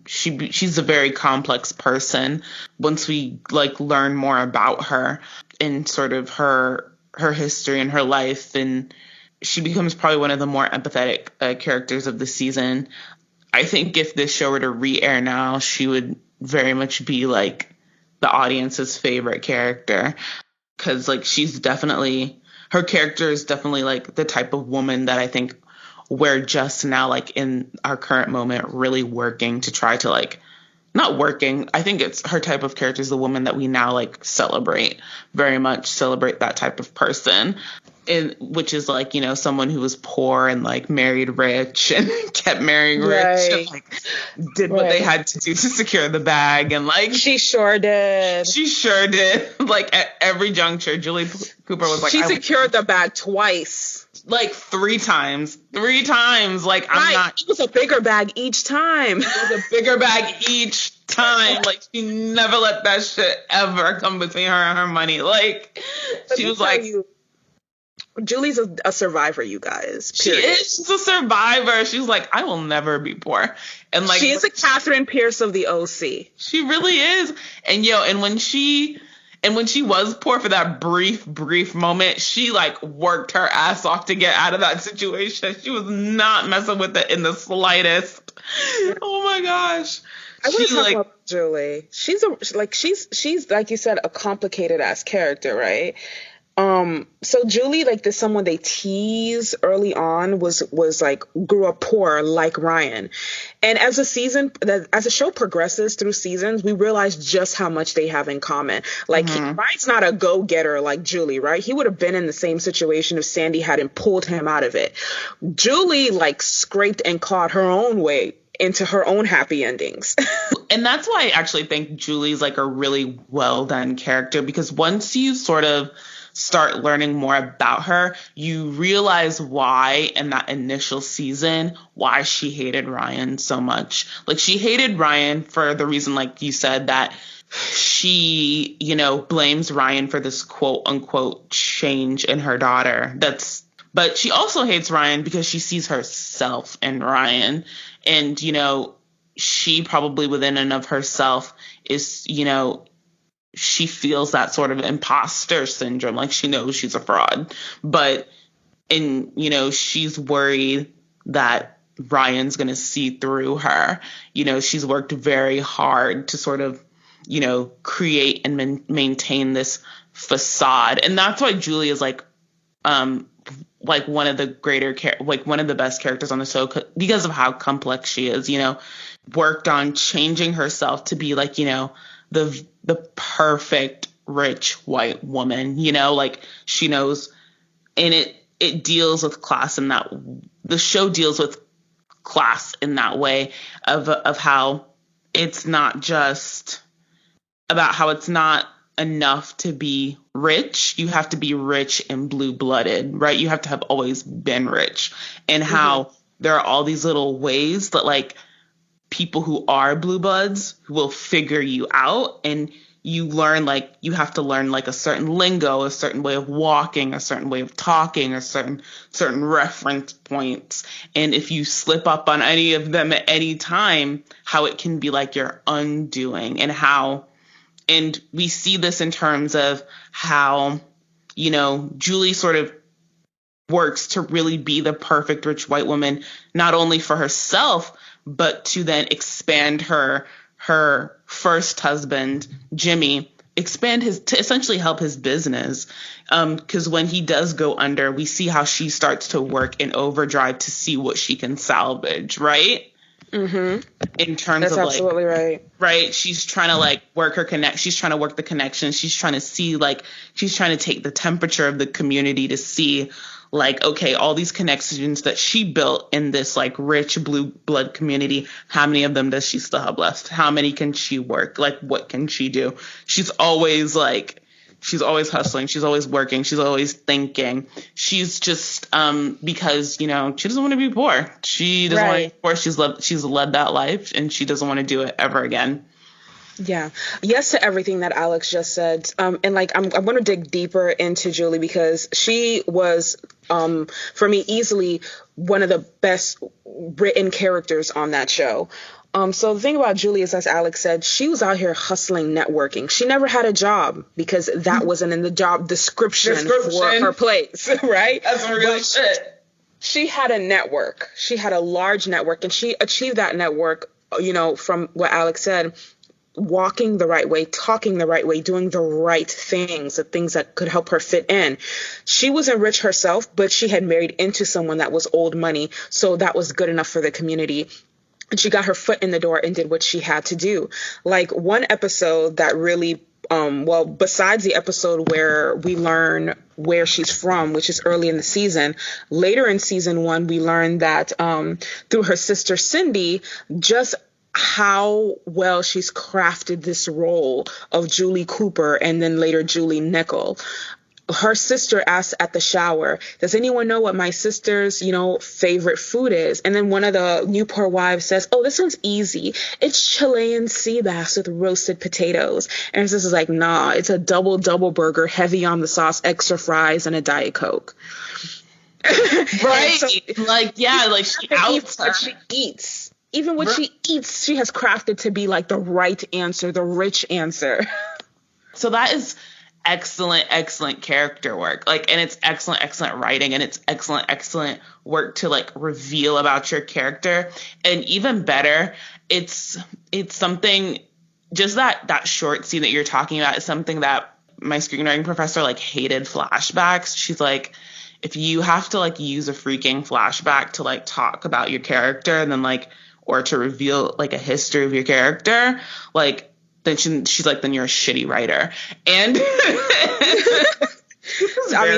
She's a very complex person once we, like, learn more about her and sort of her history and her life, and she becomes probably one of the more empathetic characters of the season. I think if this show were to re-air now, she would very much be, like, the audience's favorite character, because, like, her character is definitely, like, the type of woman that I think we're just now, like, in our current moment, really working to try to, like, not working. I think it's her type of character is the woman that we now, like, very much celebrate that type of person. Which is, like, you know, someone who was poor and, like, married rich and kept marrying rich, Right. and, like, did what they had to do to secure the bag. And, like, She sure did. Like, at every juncture, Julie Cooper was like, she secured the bag twice. Like, three times. Like, It was a bigger bag each time. It was a bigger bag each time. Like, she never let that shit ever come between her and her money. Like, she was like, Julie's a survivor, you guys. Period. She is. She's a survivor. She's like, I will never be poor. And, like, she is a Catherine Pierce of the OC. She really is. And when she was poor for that brief moment, she, like, worked her ass off to get out of that situation. She was not messing with it in the slightest. Oh my gosh. I want to talk about Julie. She's like you said, a complicated ass character, right? So Julie, like, this someone they tease early on was like grew up poor like Ryan. And as the show progresses through seasons, we realize just how much they have in common. Like, Ryan's not a go-getter like Julie, right? He would have been in the same situation if Sandy hadn't pulled him out of it. Julie, like, scraped and clawed her own way into her own happy endings. And that's why I actually think Julie's, like, a really well done character, because once you sort of start learning more about her, you realize why in that initial season, why she hated Ryan so much. Like, she hated Ryan for the reason, like you said, that she, you know, blames Ryan for this quote unquote change in her daughter. But she also hates Ryan because she sees herself in Ryan. And, you know, she probably within and of herself is, you know, she feels that sort of imposter syndrome. Like, she knows she's a fraud, but you know, she's worried that Ryan's going to see through her. You know, she's worked very hard to sort of, you know, create and maintain this facade. And that's why Julie is like one of the best characters on the show, because of how complex she is, you know, worked on changing herself to be, like, you know, the perfect rich white woman, you know, like, she knows. And it deals with class in that, the show deals with class in that way of how it's not just about how it's not enough to be rich. You have to be rich and blue-blooded, right? You have to have always been rich. And how there are all these little ways that, like, people who are blue bloods will figure you out, and you learn, like, you have to learn, like, a certain lingo, a certain way of walking, a certain way of talking, or certain reference points. And if you slip up on any of them at any time, how it can be like your undoing. And we see this in terms of how, you know, Julie sort of works to really be the perfect rich white woman, not only for herself, but to then expand her first husband, Jimmy, to essentially help his business. Because when he does go under, we see how she starts to work in overdrive to see what she can salvage, right? Mm-hmm. In terms That's of, like, absolutely right. Right. She's trying to, like, she's trying to work the connection. She's trying to see, like, she's trying to take the temperature of the community to see, like, okay, all these connections that she built in this, like, rich blue blood community, how many of them does she still have left? How many can she work? Like, what can she do? She's always, like, She's always hustling. She's always working. She's always thinking. She's just because, she doesn't want to be poor. She doesn't want to be poor. She's led that life, and she doesn't want to do it ever again. Yeah. Yes to everything that Alex just said. And like, I'm going to dig deeper into Julie because she was, for me, easily one of the best written characters on that show. So the thing about Julie is, as Alex said, she was out here hustling, networking. She never had a job because that wasn't in the job description. For her place, right? That's real shit. She had a network. She had a large network, and she achieved that network, from what Alex said, walking the right way, talking the right way, doing the right things, the things that could help her fit in. She wasn't rich herself, but she had married into someone that was old money. So that was good enough for the community. And she got her foot in the door and did what she had to do. Like one episode that really, besides the episode where we learn where she's from, which is early in the season, later in season 1, we learn that through her sister Cindy, just how well she's crafted this role of Julie Cooper and then later Julie Nickel. Her sister asks at the shower, does anyone know what my sister's, favorite food is? And then one of the Newport wives says, oh, this one's easy. It's Chilean sea bass with roasted potatoes. And her sister's like, nah, it's a double burger, heavy on the sauce, extra fries, and a Diet Coke. Right. So, she outs what she eats. Even what she eats, she has crafted to be like the right answer, the rich answer. So that is excellent character work. And it's excellent writing, and it's excellent work to reveal about your character. And even better, it's something, just that short scene that you're talking about is something that my screenwriting professor hated flashbacks. She's like, if you have to use a freaking flashback to talk about your character and then or to reveal a history of your character, then she's like, then you're a shitty writer. And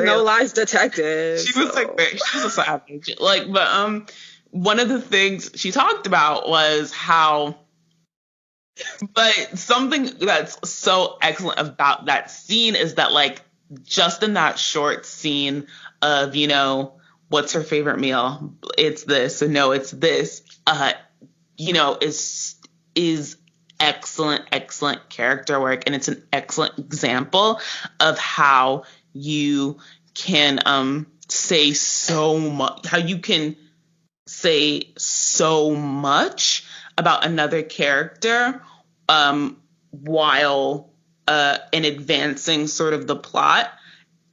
no lies detected. She was she was a savage. But one of the things she talked about was how, but something that's so excellent about that scene is that just in that short scene of, what's her favorite meal? It's this, and no, it's this, is excellent character work, and it's an excellent example of how you can say so much, how you can say so much about another character while in advancing sort of the plot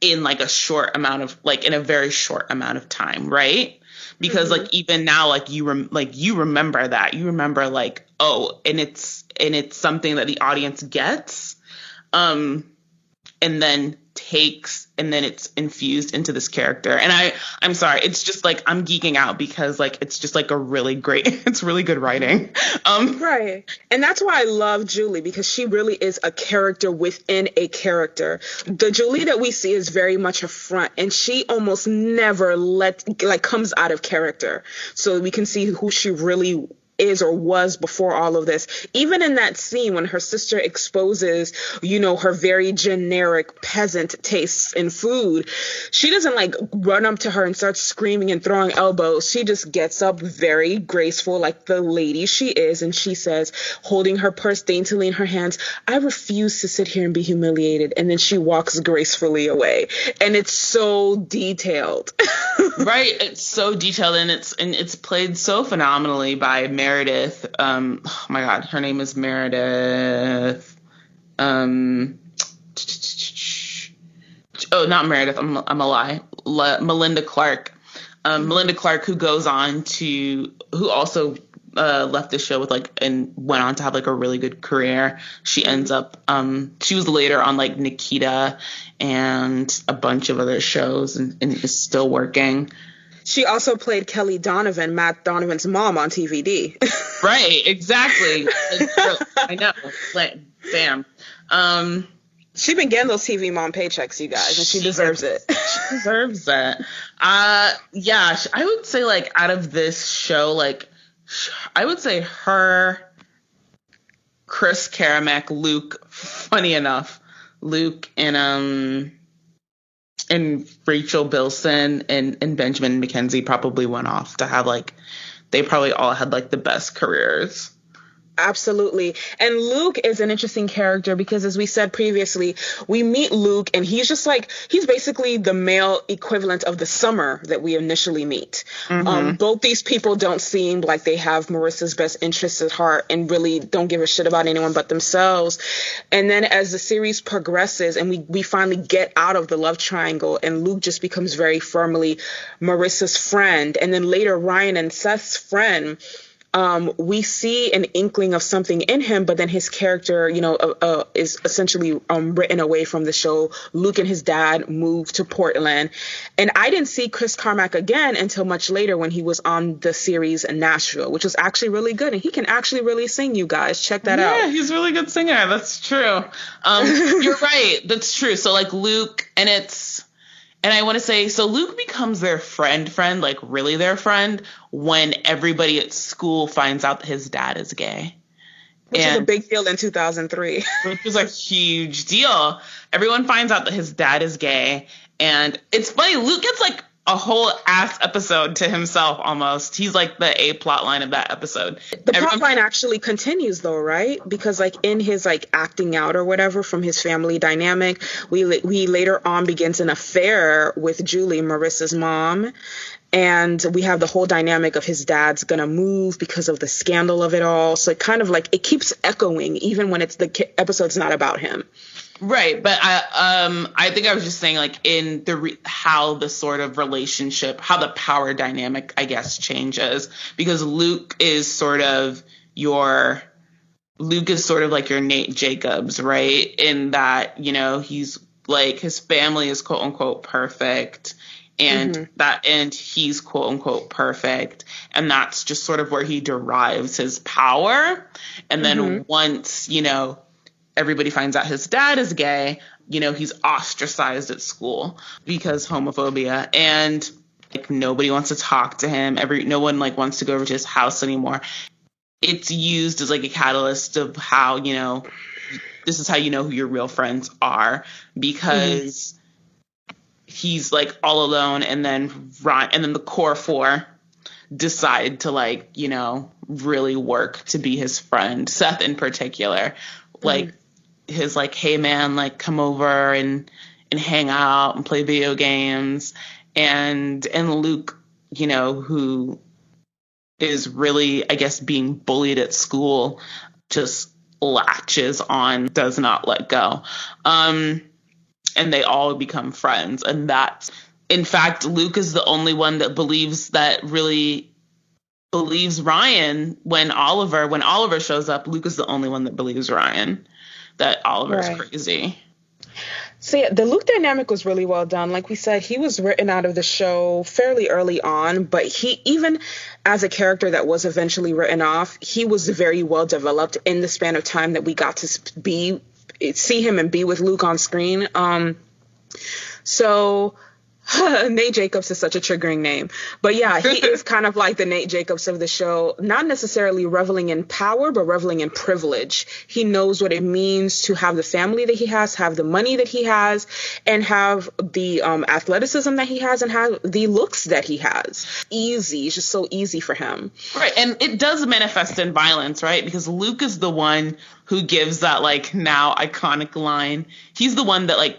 in a short amount of in a very short amount of time, right? Because even now you remember that, you remember oh, and it's something that the audience gets and then takes, and then it's infused into this character. And I'm sorry, it's just I'm geeking out because it's just a really great, it's really good writing. Right. And that's why I love Julie, because she really is a character within a character. The Julie that we see is very much a front, and she almost never comes out of character. So we can see who she really is or was before all of this. Even in that scene when her sister exposes, her very generic peasant tastes in food, she doesn't run up to her and start screaming and throwing elbows. She just gets up very graceful, like the lady she is, and she says, holding her purse daintily in her hands, I refuse to sit here and be humiliated. And then she walks gracefully away. And it's so detailed. Right. It's so detailed, and it's played so phenomenally by Meredith. Oh my God, her name is Meredith. Oh, not Meredith. I'm a lie. Melinda Clark. Melinda Clark, who also left the show with and went on to have a really good career. She ends up she was later on Nikita and a bunch of other shows, and is still working. She also played Kelly Donovan, Matt Donovan's mom, on TVD. Right, exactly. I know. Bam. She been getting those TV mom paychecks, you guys, and she deserves it. She deserves it. Yeah, I would say out of this show, I would say her, Chris Karamek, Luke, funny enough, Luke and Rachel Bilson and Benjamin McKenzie probably went off to have like, they probably all had like the best careers. Absolutely. And Luke is an interesting character because, as we said previously, we meet Luke and he's just like, he's basically the male equivalent of the Summer that we initially meet. Both these people don't seem like they have Marissa's best interests at heart and really don't give a shit about anyone but themselves. And then as the series progresses and we finally get out of the love triangle and Luke just becomes very firmly Marissa's friend, and then later Ryan and Seth's friend, we see an inkling of something in him, but then his character, is essentially written away from the show. Luke and his dad moved to Portland, and I didn't see Chris Carmack again until much later when he was on the series in Nashville, which was actually really good, and he can actually really sing. You guys, check that out. Yeah, he's a really good singer. That's true. You're right. That's true. So like Luke, and I want to say, so Luke becomes their friend, like really their friend, when everybody at school finds out that his dad is gay. Which is a big deal in 2003. Which was a huge deal. Everyone finds out that his dad is gay. And it's funny, Luke gets like a whole ass episode to himself almost. He's like the A plot line of that episode. The plot line actually continues though, right? Because like in his like acting out or whatever from his family dynamic, we later on begins an affair with Julie, Marissa's mom. And we have the whole dynamic of his dad's gonna move because of the scandal of it all. So it kind of like, it keeps echoing even when it's the episode's not about him. Right, but I think I was just saying, like, in how the sort of relationship, how the power dynamic, I guess, changes, because Luke is sort of like your Nate Jacobs, right? In that, he's like, his family is quote unquote perfect, and and he's quote unquote perfect, and that's just sort of where he derives his power. And then once, everybody finds out his dad is gay, he's ostracized at school because homophobia, and like nobody wants to talk to him. No one like wants to go over to his house anymore. It's used as like a catalyst of how, this is how you know who your real friends are, because he's like all alone, and then the core four decide to like, really work to be his friend. Seth in particular, like his like, hey man, like come over and hang out and play video games, and Luke, who is really, I guess, being bullied at school, just latches on, does not let go. And they all become friends. And that's, in fact, Luke is the only one that really believes Ryan when Oliver shows up. Luke is the only one that believes Ryan that Oliver's crazy. So yeah, the Luke dynamic was really well done. Like we said, he was written out of the show fairly early on, but he, even as a character that was eventually written off, he was very well developed in the span of time that we got to see him and be with Luke on screen. So Nate Jacobs is such a triggering name. But yeah, he is kind of like the Nate Jacobs of the show, not necessarily reveling in power, but reveling in privilege. He knows what it means to have the family that he has, have the money that he has, and have the athleticism that he has, and have the looks that he has. Easy. It's just so easy for him. Right. And it does manifest in violence, right? Because Luke is the one who gives that like now iconic line. He's the one that like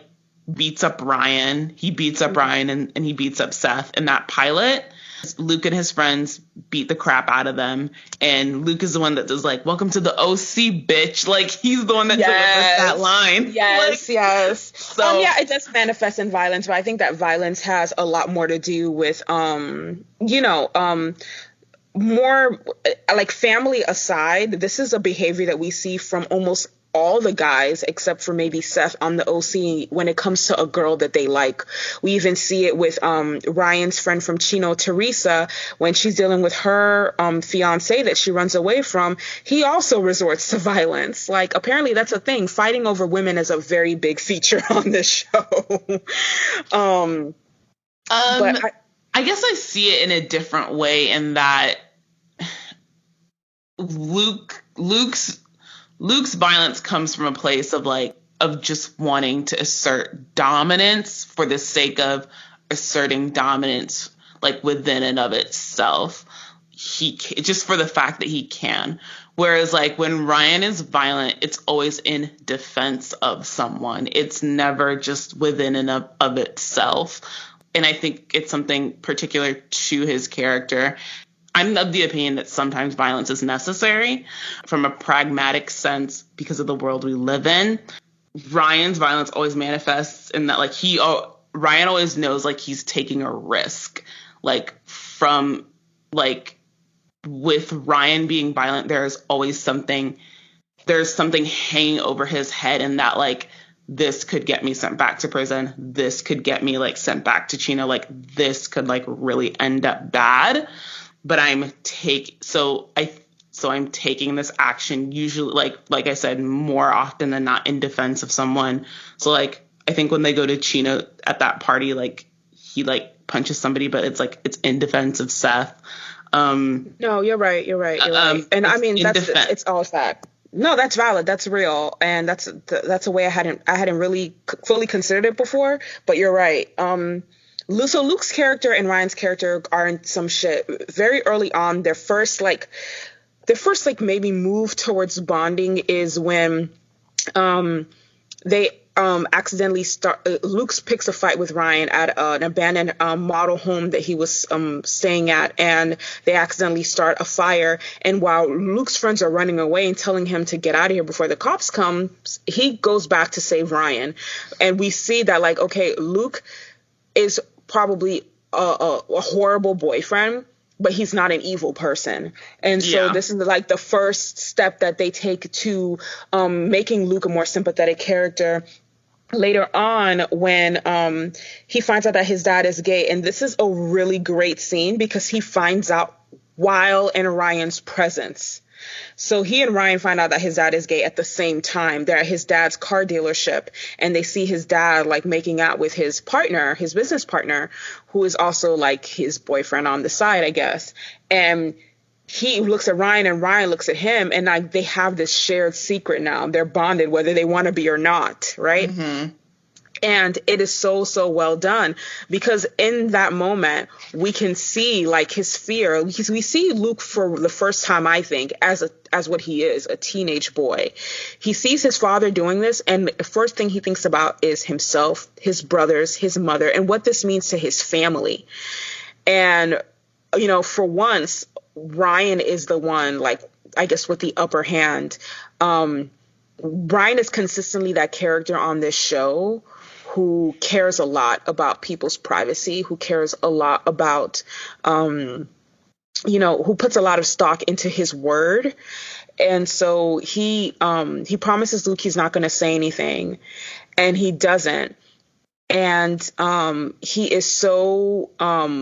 beats up Ryan. He beats up Ryan and he beats up Seth in that pilot. Luke and his friends beat the crap out of them, and Luke is the one that does like, welcome to the OC, bitch. Like, he's the one that delivers that line. Yes. So yeah, it does manifest in violence, but I think that violence has a lot more to do with more like, family aside, this is a behavior that we see from almost all the guys except for maybe Seth on the OC when it comes to a girl that they like. We even see it with Ryan's friend from Chino, Teresa, when she's dealing with her fiance that she runs away from. He also resorts to violence. Like, apparently that's a thing. Fighting over women is a very big feature on this show. But I guess I see it in a different way, in that Luke's violence comes from a place of like, of just wanting to assert dominance for the sake of asserting dominance, like within and of itself. Just for the fact that he can. Whereas like when Ryan is violent, it's always in defense of someone. It's never just within and of itself. And I think it's something particular to his character. I'm of the opinion that sometimes violence is necessary from a pragmatic sense because of the world we live in. Ryan's violence always manifests in that like Ryan always knows like he's taking a risk. Like from like with Ryan being violent, there's something hanging over his head, and that like this could get me sent back to prison, this could get me like sent back to Chino, like this could like really end up bad. But I'm taking this action usually like I said, more often than not in defense of someone. So like I think when they go to Chino at that party, like he like punches somebody, but it's in defense of Seth. No, you're right. And I mean, it's all fact. No, that's valid. That's real. And that's a way I hadn't really fully considered it before, but you're right. So Luke's character and Ryan's character are in some shit very early on. Their first maybe move towards bonding is when, they accidentally Luke picks a fight with Ryan at an abandoned model home that he was staying at, and they accidentally start a fire. And while Luke's friends are running away and telling him to get out of here before the cops come, he goes back to save Ryan. And we see that like, okay, Luke is probably a horrible boyfriend, but he's not an evil person. And so this is like the first step that they take to making Luke a more sympathetic character. Later on, when he finds out that his dad is gay, and this is a really great scene because he finds out while in Ryan's presence. So he and Ryan find out that his dad is gay at the same time. They're at his dad's car dealership, and they see his dad like making out with his partner, his business partner, who is also like his boyfriend on the side, I guess. And he looks at Ryan and Ryan looks at him, and like they have this shared secret now. They're bonded whether they want to be or not, right? Mm-hmm. And it is so, so well done because in that moment, we can see like his fear. Because we see Luke for the first time, I think, as what he is, a teenage boy. He sees his father doing this, and the first thing he thinks about is himself, his brothers, his mother, and what this means to his family. And, you know, for once, Ryan is the one, like, I guess, with the upper hand. Ryan is consistently that character on this show who cares a lot about people's privacy, who cares a lot about, who puts a lot of stock into his word. And so he promises Luke he's not going to say anything, and he doesn't. And he is so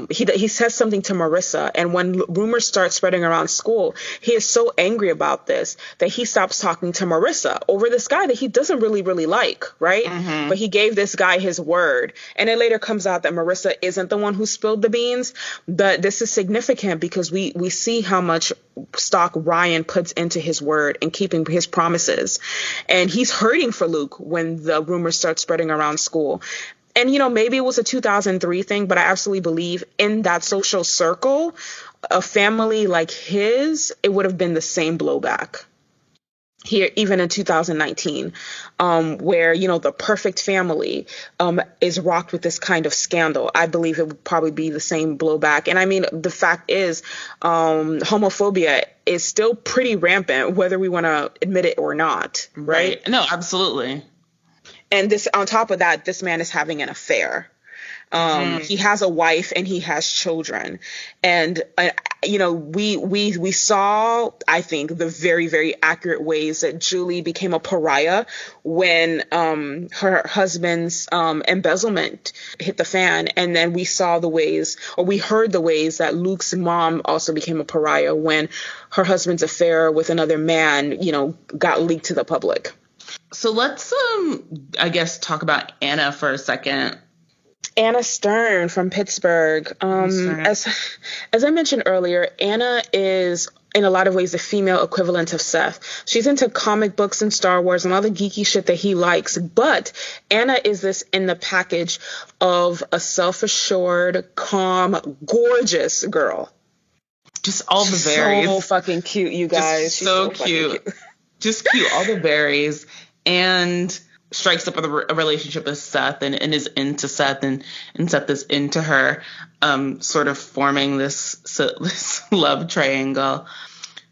he says something to Marissa, and when rumors start spreading around school, he is so angry about this that he stops talking to Marissa over this guy that he doesn't really like, right? Mm-hmm. But he gave this guy his word, and it later comes out that Marissa isn't the one who spilled the beans. But this is significant because we see how much stock Ryan puts into his word and keeping his promises, and he's hurting for Luke when the rumors start spreading around school. And, you know, maybe it was a 2003 thing, but I absolutely believe in that social circle, a family like his, it would have been the same blowback here, even in 2019, where, you know, the perfect family is rocked with this kind of scandal. I believe it would probably be the same blowback. And I mean, the fact is, homophobia is still pretty rampant, whether we want to admit it or not. Right? No, absolutely. And this, on top of that, this man is having an affair. He has a wife and he has children. And, we saw, I think, the very, very accurate ways that Julie became a pariah when her husband's embezzlement hit the fan. And then we saw the ways, or we heard the ways that Luke's mom also became a pariah when her husband's affair with another man, got leaked to the public. So let's, I guess, talk about Anna for a second. Anna Stern from Pittsburgh. As I mentioned earlier, Anna is in a lot of ways the female equivalent of Seth. She's into comic books and Star Wars and all the geeky shit that he likes. But Anna is this in the package of a self-assured, calm, gorgeous girl. Just all the berries. So fucking cute, you guys. Just so cute. Just cute. All the berries. And strikes up a relationship with Seth and is into Seth and Seth is into her, sort of forming this love triangle.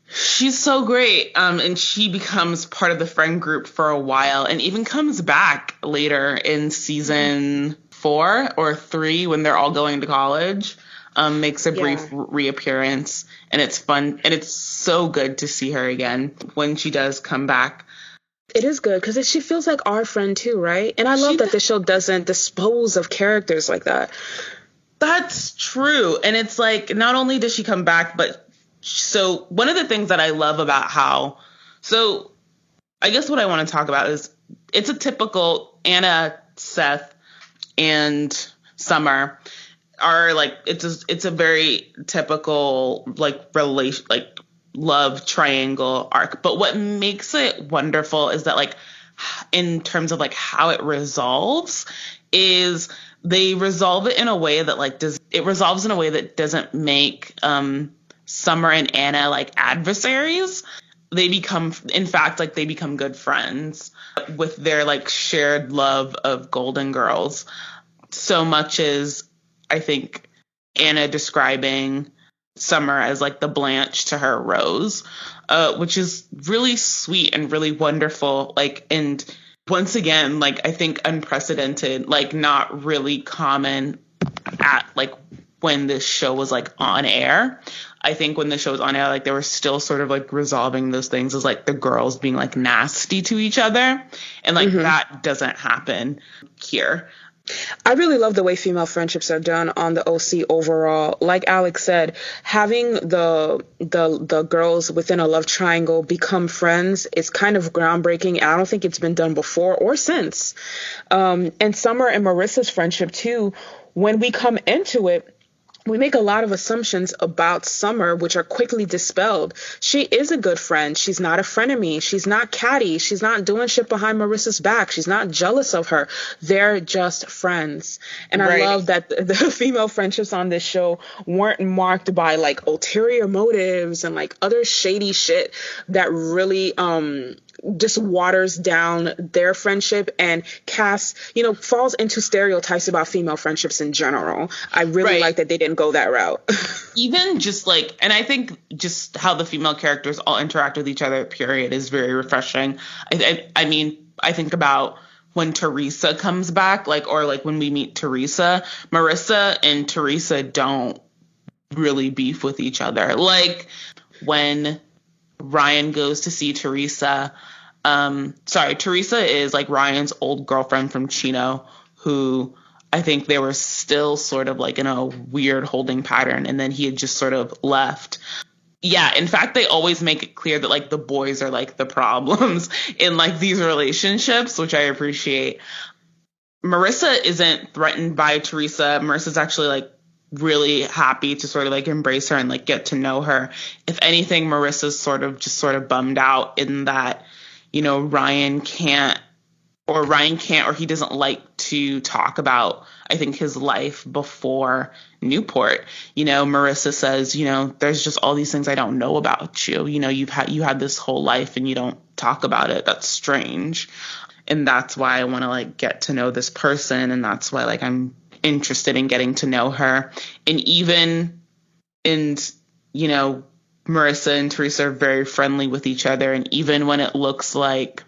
She's so great. And she becomes part of the friend group for a while and even comes back later in season 4 or 3 when they're all going to college. Makes a brief reappearance, and it's fun, and it's so good to see her again when she does come back. It is good because she feels like our friend too, right? And I love that the show doesn't dispose of characters like that. That's true. And it's like, not only does she come back, but so one of the things that I love about so I guess what I want to talk about is it's a typical Anna, Seth, and Summer are like, it's a very typical love triangle arc. But what makes it wonderful is that in terms of how it resolves is they resolve it in a way that resolves in a way that doesn't make Summer and Anna adversaries. They become good friends with their shared love of Golden Girls. So much as I think Anna describing Summer as the Blanche to her Rose, which is really sweet and really wonderful. And once again, I think unprecedented, not really common at when this show was on air. I think when the show was on air, they were still sort of resolving those things as the girls being nasty to each other. And that doesn't happen here. I really love the way female friendships are done on the OC overall. Like Alex said, having the girls within a love triangle become friends is kind of groundbreaking. I don't think it's been done before or since. And Summer and Marissa's friendship too, when we come into it, we make a lot of assumptions about Summer, which are quickly dispelled. She is a good friend. She's not a frenemy. She's not catty. She's not doing shit behind Marissa's back. She's not jealous of her. They're just friends. And I love that the female friendships on this show weren't marked by ulterior motives and other shady shit that really just waters down their friendship and falls into stereotypes about female friendships in general. I really like that they didn't go that route. Even just and I think just how the female characters all interact with each other, period, is very refreshing. I mean, I think about when Teresa comes back, or when we meet Teresa, Marissa and Teresa don't really beef with each other. When Ryan goes to see Teresa, Teresa is Ryan's old girlfriend from Chino, who I think they were still sort of in a weird holding pattern, and then he had just sort of left. Yeah, in fact, they always make it clear that the boys are the problems in these relationships, which I appreciate. Marissa isn't threatened by Teresa. Marissa's actually really happy to sort of embrace her and get to know her. If anything, Marissa's sort of bummed out in that, Ryan can't or he doesn't like to talk about, I think, his life before Newport. Marissa says, there's just all these things I don't know about you. You had this whole life and you don't talk about it. That's strange. And that's why I want to get to know this person. And that's why I'm interested in getting to know her. And Marissa and Teresa are very friendly with each other. And even when it looks like,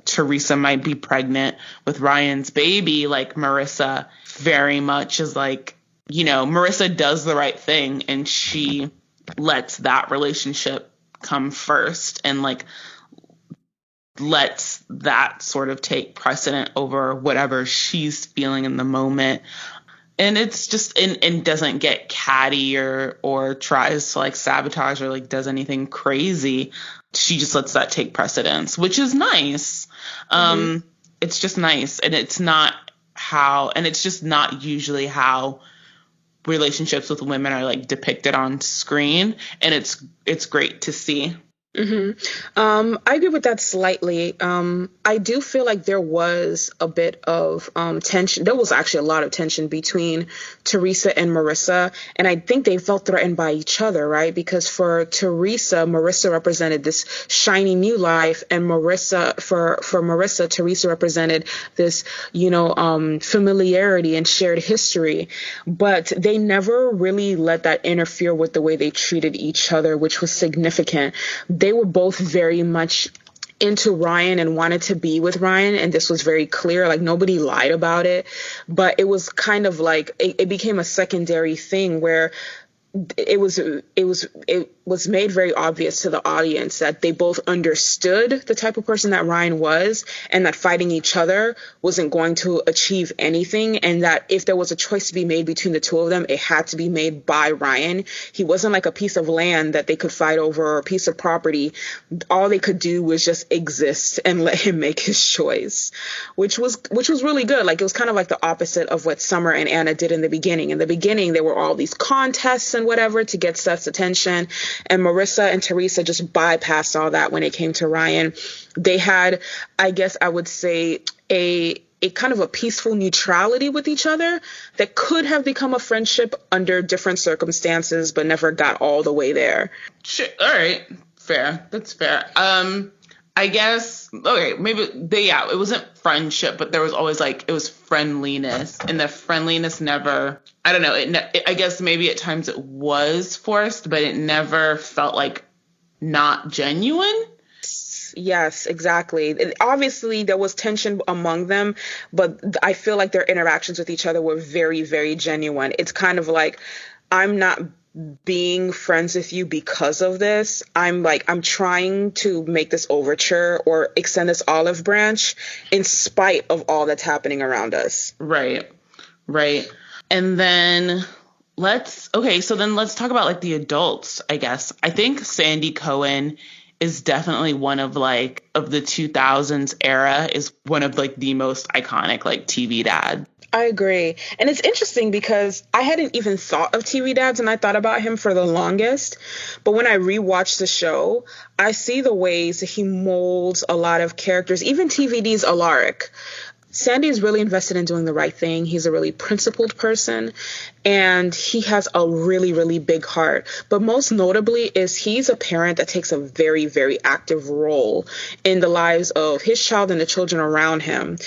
Teresa might be pregnant with Ryan's baby, Marissa very much is Marissa does the right thing and she lets that relationship come first and lets that sort of take precedent over whatever she's feeling in the moment. And it's just and doesn't get catty or tries to sabotage or does anything crazy. She just lets that take precedence, which is nice. It's just nice. And it's just not usually how relationships with women are like depicted on screen, and it's great to see. I agree with that slightly. I do feel like there was a bit of tension. There was actually a lot of tension between Teresa and Marissa, and I think they felt threatened by each other, right? Because for Teresa, Marissa represented this shiny new life, and for Marissa, Teresa represented this, familiarity and shared history. But they never really let that interfere with the way they treated each other, which was significant. They were both very much into Ryan and wanted to be with Ryan, and this was very clear. Like, nobody lied about it, but it was kind of like it became a secondary thing where it was made very obvious to the audience that they both understood the type of person that Ryan was, and that fighting each other wasn't going to achieve anything, and that if there was a choice to be made between the two of them, it had to be made by Ryan. He wasn't like a piece of land that they could fight over, or a piece of property. All they could do was just exist and let him make his choice, which was really good. Like, it was kind of like the opposite of what Summer and Anna did in the beginning. In the beginning, there were all these contests and whatever to get Seth's attention, and Marissa and Teresa just bypassed all that when it came to Ryan. They had, I guess I would say, a kind of a peaceful neutrality with each other that could have become a friendship under different circumstances, but never got all the way there. Sure. All right. Fair. That's fair. I guess, okay, maybe it wasn't friendship, but there was always it was friendliness, and the friendliness never, I don't know, I guess maybe at times it was forced, but it never felt like not genuine. Yes, exactly. Obviously, there was tension among them, but I feel like their interactions with each other were very, very genuine. It's kind of like, I'm not being friends with you because of this. I'm trying to make this overture or extend this olive branch in spite of all that's happening around us. Right. And then let's talk about the adults, I guess. I think Sandy Cohen is definitely one of of the 2000s era, is one of the most iconic TV dad. I agree. And it's interesting because I hadn't even thought of TV dads, and I thought about him for the longest. But when I rewatch the show, I see the ways that he molds a lot of characters, even TVD's Alaric. Sandy is really invested in doing the right thing. He's a really principled person, and he has a really, really big heart. But most notably is he's a parent that takes a very, very active role in the lives of his child and the children around him.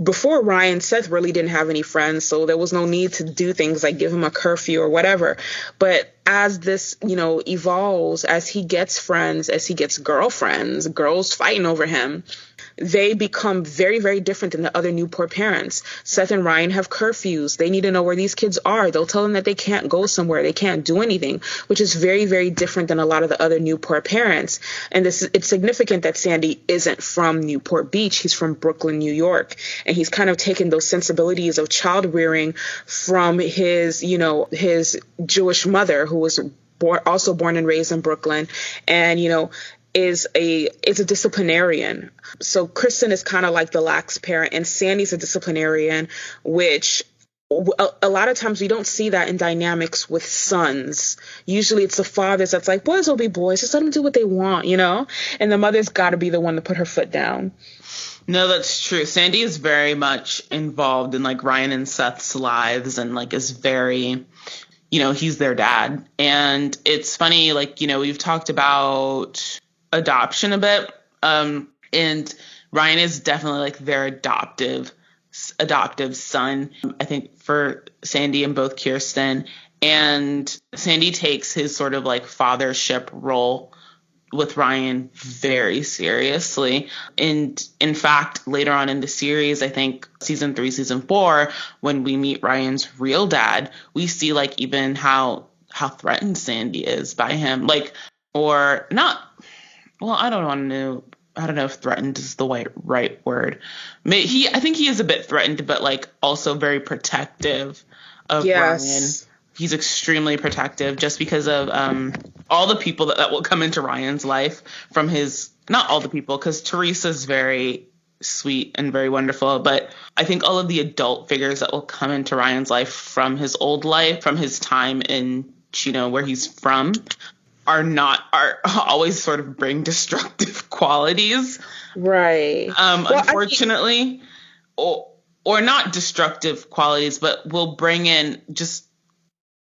Before Ryan, Seth really didn't have any friends, so there was no need to do things like give him a curfew or whatever. But as this, evolves, as he gets friends, as he gets girlfriends, girls fighting over him, they become very, very different than the other Newport parents. Seth and Ryan have curfews. They need to know where these kids are. They'll tell them that they can't go somewhere. They can't do anything, which is very, very different than a lot of the other Newport parents. And it's significant that Sandy isn't from Newport Beach. He's from Brooklyn, New York. And he's kind of taken those sensibilities of child rearing from his Jewish mother, who was also born and raised in Brooklyn, and, is a disciplinarian. So Kristen is kind of like the lax parent, and Sandy's a disciplinarian, which a lot of times we don't see that in dynamics with sons. Usually it's the fathers that's like, boys will be boys, just let them do what they want, and the mother's got to be the one to put her foot down. No, that's true. Sandy is very much involved in Ryan and Seth's lives, and is very, he's their dad. And it's funny, we've talked about adoption a bit, and Ryan is definitely their adoptive son, I think, for Sandy and both Kirsten. And Sandy takes his sort of fathership role with Ryan very seriously. And in fact, later on in the series, I think season 3, season 4, when we meet Ryan's real dad, we see even how threatened Sandy is by him, or not. Well, I don't know if threatened is the right word. I think he is a bit threatened, but also very protective of Ryan. He's extremely protective just because of all the people that will come into Ryan's life from his, not all the people, because Teresa's very sweet and very wonderful. But I think all of the adult figures that will come into Ryan's life from his old life, from his time in Chino, where he's from, are always sort of bring destructive qualities. Right. Unfortunately, or not destructive qualities, but will bring in just,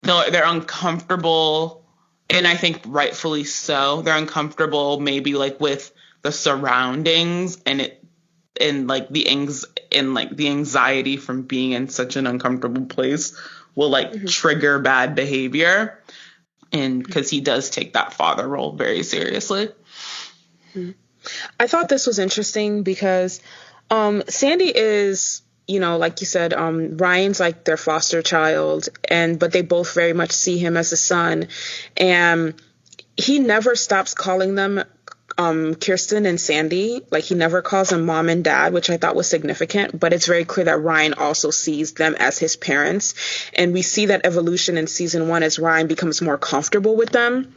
they're uncomfortable, and I think rightfully so. They're uncomfortable maybe like with the surroundings and the anxiety from being in such an uncomfortable place will trigger bad behavior. And because he does take that father role very seriously. I thought this was interesting because Sandy is, like you said, Ryan's like their foster child, but they both very much see him as a son. And he never stops calling them Kirsten and Sandy. Like, he never calls them mom and dad, which I thought was significant. But it's very clear that Ryan also sees them as his parents. And we see that evolution in season 1 as Ryan becomes more comfortable with them.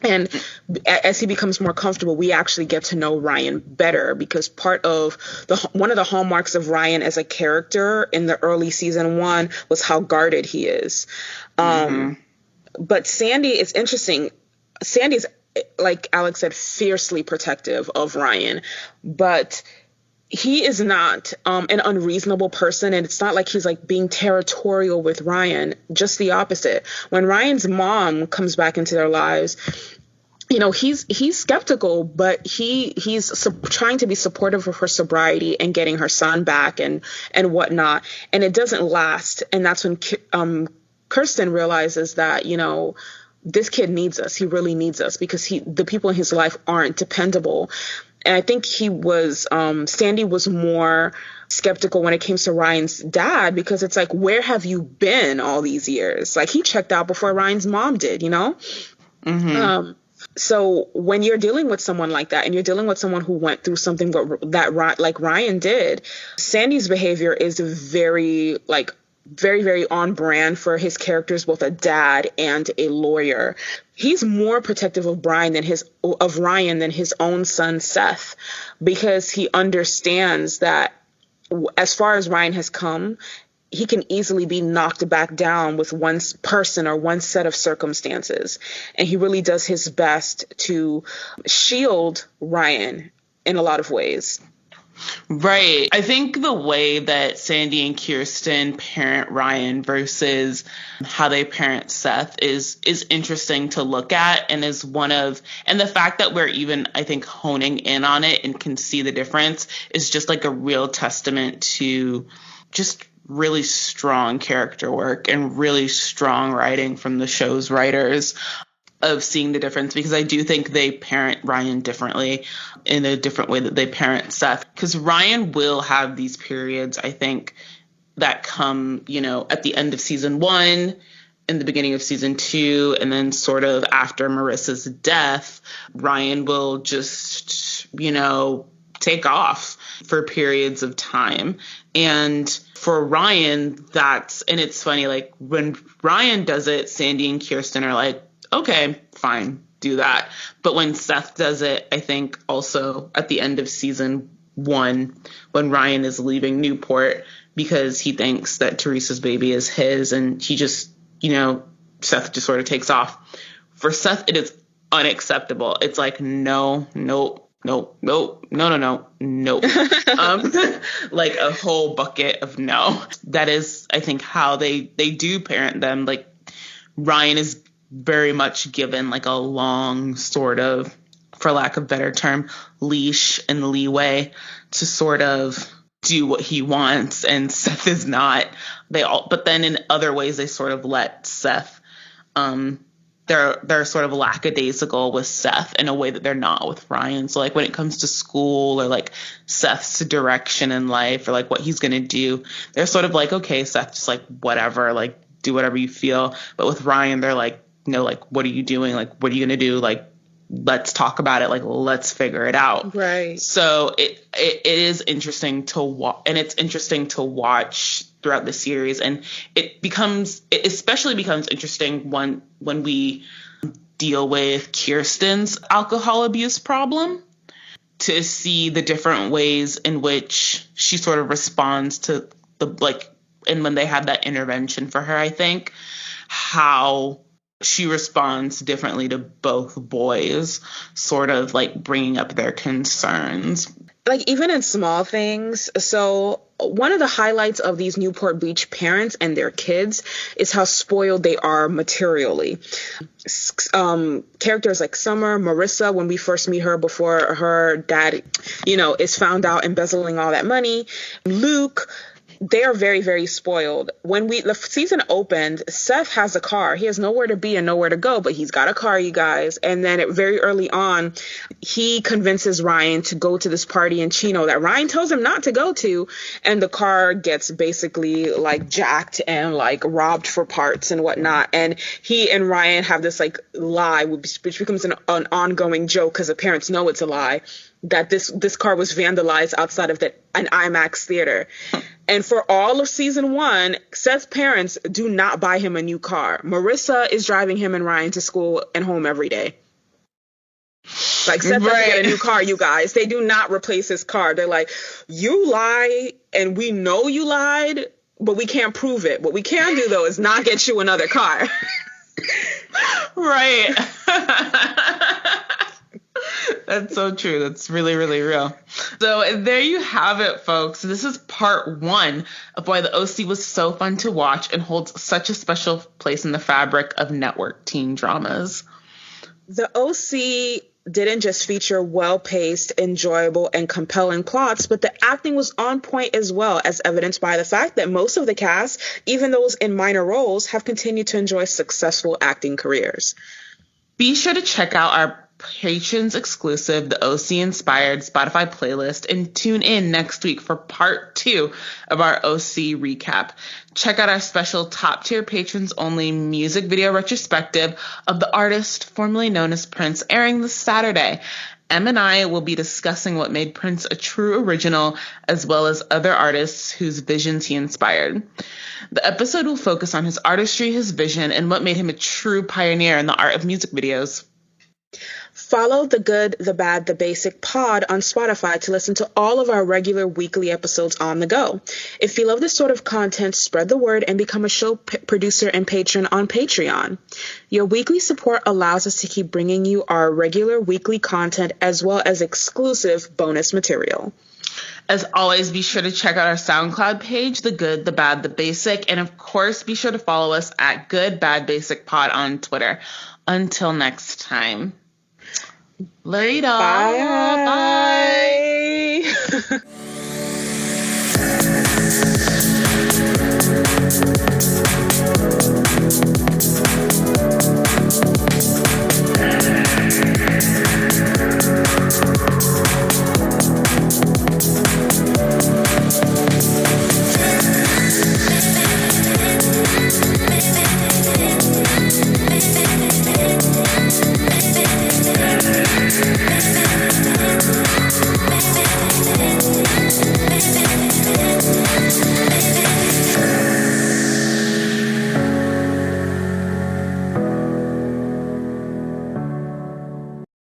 And as he becomes more comfortable, we actually get to know Ryan better, because part of one of the hallmarks of Ryan as a character in the early season 1 was how guarded he is. But Sandy is interesting. Sandy's, like Alex said, fiercely protective of Ryan, but he is not an unreasonable person, and it's not like he's like being territorial with Ryan. Just the opposite. When Ryan's mom comes back into their lives, he's skeptical, but he's trying to be supportive of her sobriety and getting her son back and whatnot. And it doesn't last, and that's when Kirsten realizes that this kid needs us. He really needs us, because the people in his life aren't dependable. And I think Sandy was more skeptical when it came to Ryan's dad, because it's like, where have you been all these years? Like, he checked out before Ryan's mom did, So when you're dealing with someone like that, and you're dealing with someone who went through something that like Ryan did, Sandy's behavior is very, very on brand for his characters, both a dad and a lawyer. He's more protective of Ryan than his own son Seth, because he understands that as far as Ryan has come, he can easily be knocked back down with one person or one set of circumstances. And he really does his best to shield Ryan in a lot of ways. Right. I think the way that Sandy and Kirsten parent Ryan versus how they parent Seth is interesting to look at, and and the fact that we're even, I think, honing in on it and can see the difference is just like a real testament to just really strong character work and really strong writing from the show's writers, of seeing the difference, because I do think they parent Ryan differently, in a different way that they parent Seth. Because Ryan will have these periods, I think, that come, at the end of season 1, in the beginning of season 2, and then sort of after Marissa's death, Ryan will just, take off for periods of time. And for Ryan, and it's funny, like, when Ryan does it, Sandy and Kirsten are like, okay, fine, do that. But when Seth does it, I think also at the end of season 1, when Ryan is leaving Newport because he thinks that Teresa's baby is his, and he just, Seth just sort of takes off. For Seth, it is unacceptable. It's like, no. Like a whole bucket of no. That is, I think, how they do parent them. Like, Ryan is very much given like a long sort of, for lack of a better term, leash and leeway to sort of do what he wants, and Seth is not. But then in other ways they sort of let Seth, they're sort of lackadaisical with Seth in a way that they're not with Ryan. So like when it comes to school, or like Seth's direction in life, or like what he's gonna do, they're sort of like, okay, Seth, just like whatever, like do whatever you feel. But with Ryan, they're like, like, what are you doing? Like, what are you going to do? Like, let's talk about it. Like, let's figure it out. Right. So it is interesting to watch, and it's interesting to watch throughout the series. And it especially becomes interesting when we deal with Kirsten's alcohol abuse problem, to see the different ways in which she sort of responds to and when they have that intervention for her, I think, how she responds differently to both boys, sort of like bringing up their concerns. Like, even in small things. So one of the highlights of these Newport Beach parents and their kids is how spoiled they are materially. Characters like Summer, Marissa, when we first meet her before her dad, is found out embezzling all that money. Luke, they are very, very spoiled. When the season opened, Seth has a car. He has nowhere to be and nowhere to go, but he's got a car, you guys. And then very early on, he convinces Ryan to go to this party in Chino that Ryan tells him not to go to. And the car gets basically like jacked and like robbed for parts and whatnot. And he and Ryan have this like lie, which becomes an ongoing joke because the parents know it's a lie, that this car was vandalized outside of an IMAX theater. And for all of season 1, Seth's parents do not buy him a new car. Marissa is driving him and Ryan to school and home every day. Like, Seth doesn't get a new car, you guys. They do not replace his car. They're like, you lie, and we know you lied, but we can't prove it. What we can do, though, is not get you another car. Right. That's so true. That's really, really real. So there you have it, folks. This is part 1 of why the OC was so fun to watch and holds such a special place in the fabric of network teen dramas. The OC didn't just feature well-paced, enjoyable, and compelling plots, but the acting was on point as well, as evidenced by the fact that most of the cast, even those in minor roles, have continued to enjoy successful acting careers. Be sure to check out our patrons exclusive The OC Inspired Spotify playlist and tune in next week for part 2 of our OC recap. Check out our special top tier patrons only music video retrospective of the artist formerly known as Prince, airing this Saturday. Em and I will be discussing what made Prince a true original, as well as other artists whose visions he inspired. The episode will focus on his artistry, his vision, and what made him a true pioneer in the art of music videos. Follow The Good, The Bad, The Basic pod on Spotify to listen to all of our regular weekly episodes on the go. If you love this sort of content, spread the word and become a show producer and patron on Patreon. Your weekly support allows us to keep bringing you our regular weekly content as well as exclusive bonus material. As always, be sure to check out our SoundCloud page, The Good, The Bad, The Basic, and of course, be sure to follow us at Good, Bad, Basic Pod on Twitter. Until next time. Later. Bye. Bye.